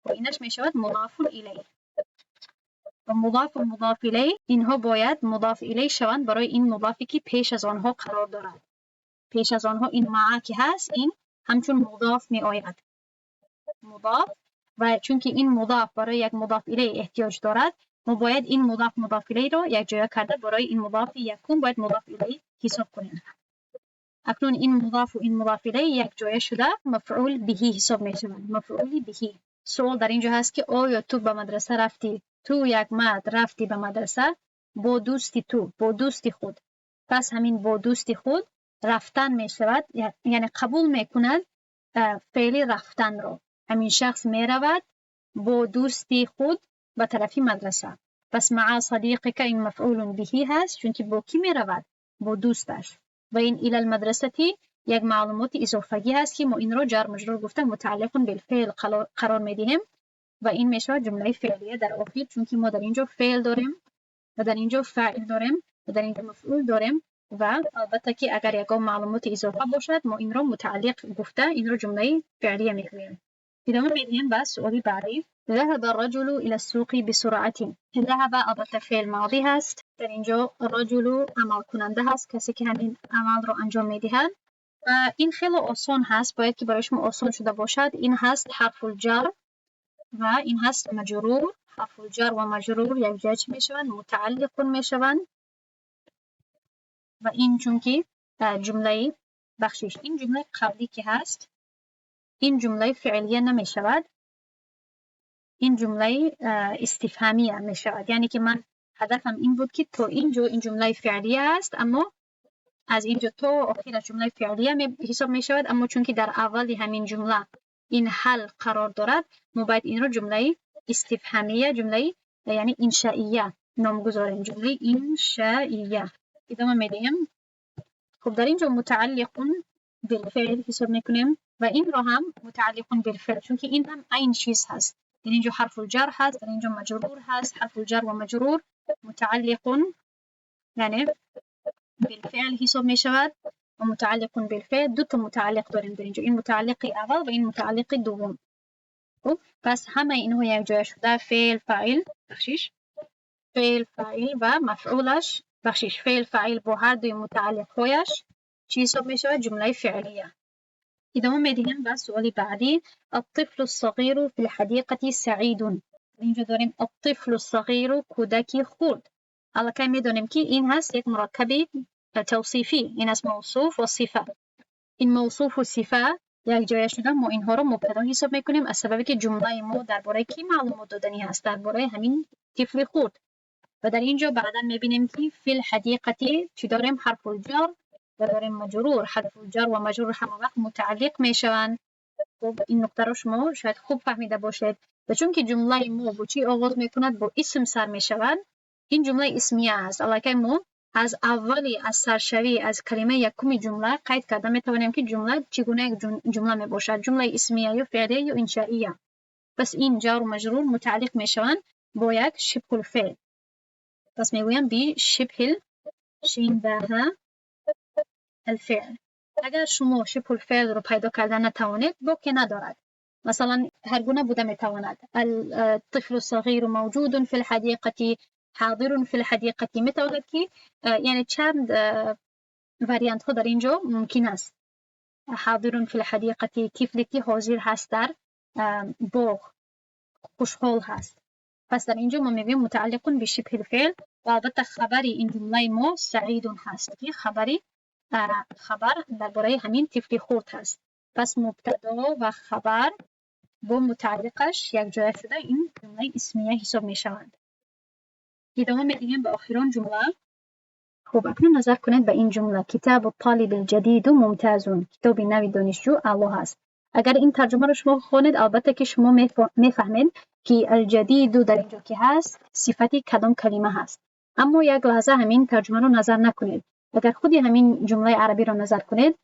و اینش میشود مضاف الیه. و مضاف و مضاف الیه اینها باید مضاف الیه شوند برای این مضافی که پیش از آنها قرار دارد. پیش از آنها این مع که هست، این همچون مضاف می آید، مضاف. و چون که این مضاف برای یک مضاف الیه احتیاج دارد، ما باید این مضاف الیه را یک جای کرده برای این مضاف یکم باید مضاف الیه حساب کنیم. اکنون این مضاف و این مضاف الیه یک جای شده مفعول بهی حساب می شوند، مفعول بهی. سوال در اینجا هست که آیا تو به مدرسه رفتی؟ تو یک مرد رفتی به مدرسه با دوستی تو، با دوستی خود. پس همین با دوستی خود رفتن می شود، یعنی قبول می کند فعل رفتن رو. همین شخص می رود با دوستی خود به طرف مدرسه. پس مع صدیقک این مفعول بهی هست، چون که با کی می رود؟ با دوستش. و این الی المدرستی یک معلومات اضافی هست که ما این رو جر مجرور گفته متعلق بالفعل قرار می دهیم و این می شود جمله فعلیه در آخر، چون که ما در اینجا فعل داریم و در اینجا فاعل داریم و در اینجا مفعول داریم. و البته که اگر یکم معلومات اضافه باشد ما این رو متعلق گفته این رو جمله فعلیه میگوییم. ادامه میدیم به سؤال بعدی. ذهب الرجل الى السوق بسرعه. ذهب البته فعل ماضی هست، در اینجا رجل عمل کننده هست، کسی که همین عمل رو انجام میدهد. و این خیلی آسان هست، باید که برای شما آسان شده باشد. این هست حرف الجر و این هست مجرور. حرف الجر و مجرور یک جای چی میشوند؟ متعلق میشوند. و این چون که جمله بخشش این جمله قبلی که هست، این جمله فعلیه نمی شود، این جمله استفهامیه می شود. یعنی که من هدفم این بود که تو اینجا این جمله فعلیه است، اما از اینجا تو آخر جمله فعلیه حساب می شود، اما چون که در اول همین جمله این حل قرار دارد، ما باید این رو جمله استفهامیه، جمله یعنی انشائیه نامگذاریم، جمله انشائیه. ادامه میدیم. خب در اینجا متعلق بالفعل حساب میکنیم و این رو هم متعلق بالفعل، چون که این هم این چیز هست. در اینجا حرف الجر هست، در اینجا مجرور هست. حرف الجر و مجرور متعلق یعنی بالفعل حساب میشود و متعلق بالفعل دو تا متعلق داریم در اینجا، این متعلق اول و این متعلق دوم. خب پس همه اینها یک جای شده، فعل فاعل بخشش، فعل فاعل و مفعولش بخشش. فعل فاعل با هر دوی متعلق هایش چی حساب می شود؟ جمله فعلیه. ادامه میدیم به سؤال بعدی. الطفل الصغیر فی الحدیقه سعید. اینجا داریم الطفل الصغیر، کودکی خرد. الکی میدونیم که این هست یک مرکب توصیفی، این است موصوف و صفه. این موصوف و صفه یک جای شده ما اینها رو مبتدا حساب میکنیم، از سببی که جمله ما درباره کی معلومات دادنی هست؟ درباره همین طفل خرد. و در اینجا بعدا میبینیم که فی الحدیقه چی داریم؟ حرف الجر و داریم مجرور. حرف الجر و مجرور همه وقت متعلق میشوند. خب این نکته رو شما شاید خوب فهمیده باشید. و چون که جمله ما با چی آغاز میکند؟ با اسم سر میشوند. این جمله اسمیه است. الکی ما از اولی از سرشوی از کلمه یکم جمله قید کرده میتوانیم که جمله چگونه جمله میباشد، جمله اسمیه یا فعلیه یا انشائیه. پس این جار و مجرور متعلق میشوند با یک شبه الفعل. پس میگویم بی شبه الفعل. اگر شما شبه الفعل رو پیدا کردن نتوانید، باکی ندارد. مثلا هر گونه بوده میتواند. الطفل الصغیر موجود فی الحدیقه، حاضر فی الحدیقه. میتواند که یعنی چند واریانت ها در اینجا ممکن است. حاضر فی الحدیقه، طفلی که حاضر هست در باغ، خوشحال هست. پس در اینجا ما میگیم متعلق به شبه الفعل. و البته خبری این جمله ما سعید هست که خبر درباره همین طفل خرد هست. پس مبتدا و خبر با متعلقش یک جای شده این جمله اسمیه حساب می شوند. ادامه میدیم به آخرین جمله. خب اکنون نظر کنید به این جمله: کتاب الطالب الجدید ممتازون، کتاب نوی دانشجو اعلی هست. اگر این ترجمه رو شما خوانید البته که شما میفهمید که الجدید در اینجا که هست صفتی کدام کلمه هست. اما یک لحظه همین ترجمه رو نظر نکنید. اگر خودی همین جمله عربی رو نظر کنید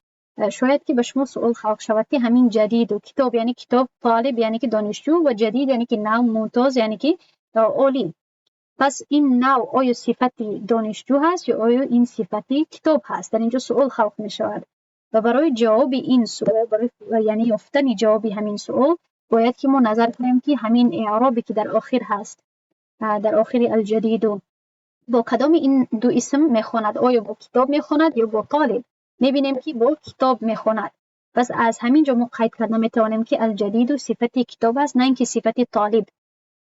شاید که به شما سوال خلق شود که همین جدید و کتاب یعنی کتاب، طالب یعنی که دانشجو و جدید یعنی که نو، ممتاز یعنی که عالی. پس این نوع آیا صفتی دانشجو هست یا آیا این صفتی کتاب هست؟ در اینجا سوال خلق می شود و برای جواب این سوال، یعنی یافتن جواب همین سوال باید که ما نظر کنیم که همین اعرابی که در آخر هست، در آخر الجدید با کدام این دو اسم میخواند؟ آیا با کتاب میخواند یا با طالب؟ میبینیم که با کتاب میخواند. پس از همین جا ما قید کرده میتوانیم که الجدید صفتی کتاب است، نه اینکه صفتی طالب.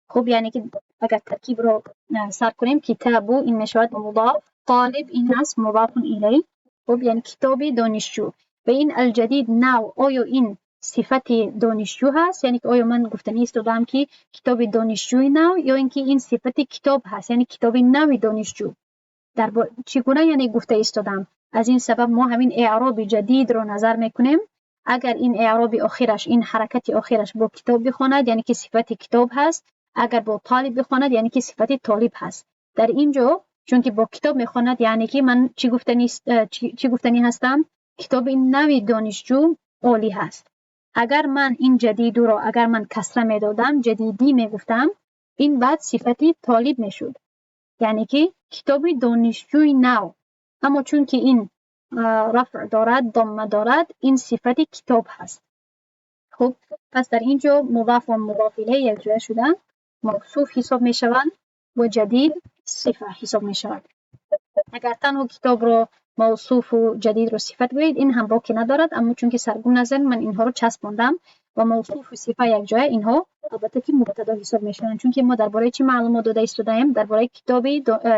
خب یعنی که اگر ترکیب رو سر کنیم، کتابو این میشود مضاف، طالب این هست مضاف الیه. خب یعنی کتاب دانشجو. و این الجدید نو آیا این صفت دانشجو هست؟ یعنی که آیا من گفتنی استفاده که کتاب دانشجوی نو یا اینکه این صفت کتاب هست یعنی کتاب نوی دانشجو. در چگونه یعنی گفته استفاده؟ از این سبب ما همین اعراب جدید رو نظر میکنیم. اگر این اعراب آخرش، این حرکت آخرش با کتاب بخواند یعنی که صفت کتاب هست، اگر با طالب بخواند یعنی که صفت طالب هست. در اینجا چون که با کتاب میخواند یعنی که من چی گفتنی هستم؟ کتاب این نوی دانشجو عالی هست. اگر من این جدید رو اگر من کسره میدادم، جدیدی میگفتم، این بعد صفت طالب میشد یعنی که کتاب دانشجوی نو. اما چون که این رفع دارد، ضمه دارد، این صفت کتاب هست. خب پس در اینجا مضاف و مضاف الیه یک جای شدن موصوف حساب می شوند و جدید صفه حساب می شود. اگر تنها کتاب رو موصوف و جدید رو صفت گویید این هم باکی ندارد، اما چون که سرگون نزن من اینها رو چسباندم و موصوف و صفه یک جای، اینها البته که مبتدا حساب می شوند. چون که ما درباره چی معلومات داده استودیم؟ درباره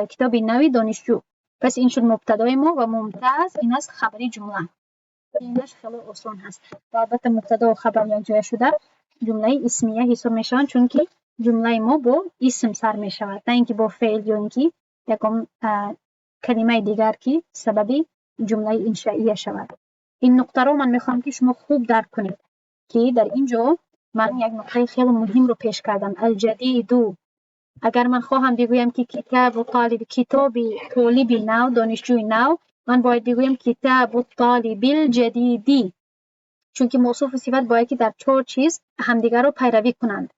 کتاب نوی دانشجو. پس این شد مبتدای ما و ممتاز این است خبری جمله. اینش خیلی آسان هست. و البته مبتدا و خبر یک جای شده جمله اسمیه حساب می شوند چون که جمله ما با اسم سر می شود، نه اینکه با فعل یا اینکه یکم کلمه دیگر که سببی جمله انشائیه شود. این نقطه رو من میخوام که شما خوب درک کنید که در اینجا من یک نقطه خیلی مهم رو پیش کردم. الجدیدو اگر من خواهم بگویم که کتاب طالب، کتاب طالب نو، دانشجوی نو، من باید بگویم کتاب طالب الجدیدی، چون که موصوف و صفت باید که در 4 چیز همدیگر رو پیروی کنند.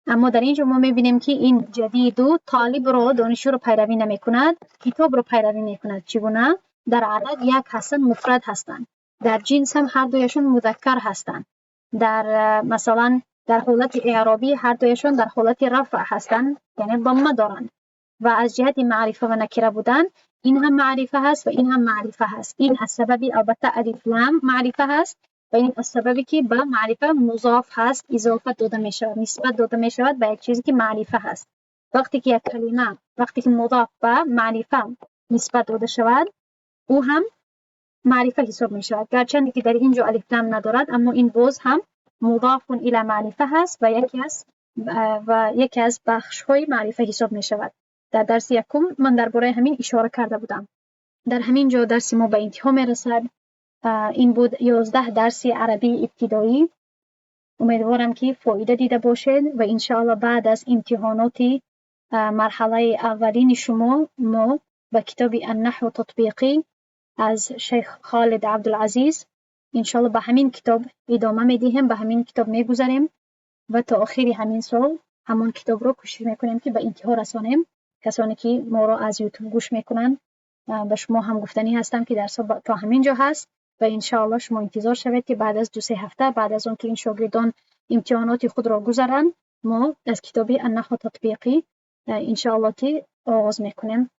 اما در اینجا ما میبینیم که این جدید و طالب رو، دانشجو رو پیروی نمی کند، کتاب رو پیروی می کند. چگونه؟ در عدد یک هستند، مفرد هستند. در جنس هم هر دویشون مذکر هستند. در مثلا در حالت اعرابی هر دویشون در حالت رفع هستند، یعنی ضمه دارند. و از جهت معرفه و نکره بودن این هم معرفه هست و این هم معرفه هست. این از سببی البته الف لام معرفه هست و این از سببی که به معرفه مضاف هست، اضافه داده می شود، نسبت داده می شود به یک چیزی که معرفه هست. وقتی که یک کلمه وقتی که مضاف به معرفه نسبت داده شود او هم معرفه حساب می شود. گرچند که در اینجا الف لام ندارد اما این باز هم مضاف الی معرفه هست و یکی از بخش های معرفه حساب می شود. در درس یکم من درباره همین اشاره کرده بودم. در همین جا درس ما به انتها می رسد. این بود 11 درس عربی ابتدایی. امیدوارم که فایده دیده باشید و انشاءالله بعد از امتحانات مرحله اولین شما ما به کتاب النحو تطبیقی از شیخ خالد عبدالعزیز انشاءالله به همین کتاب ادامه میدیم، به همین کتاب میگذاریم و تا آخر همین سال همون کتاب رو کوشش میکنیم که به انتها رسانیم. کسانی که ما رو از یوتیوب گوش میکنن به شما هم گفتنی هستم که درس تا همین جا هست و انشاءالله شما انتظار شوید که بعد از 2-3 هفته بعد از اون که این شاگردان امتحانات خود را گذرن ما از کتاب النحو تطبیقی انشاءالله که آغاز میکنیم.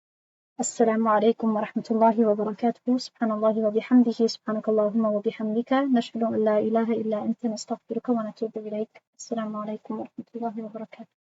السلام عليكم ورحمة الله وبركاته. سبحان الله وبحمده، سبحانك اللهم وبحمدك، نشهد أن لا إله إلا أنت، نستغفرك ونتوب إليك. السلام عليكم ورحمة الله وبركاته.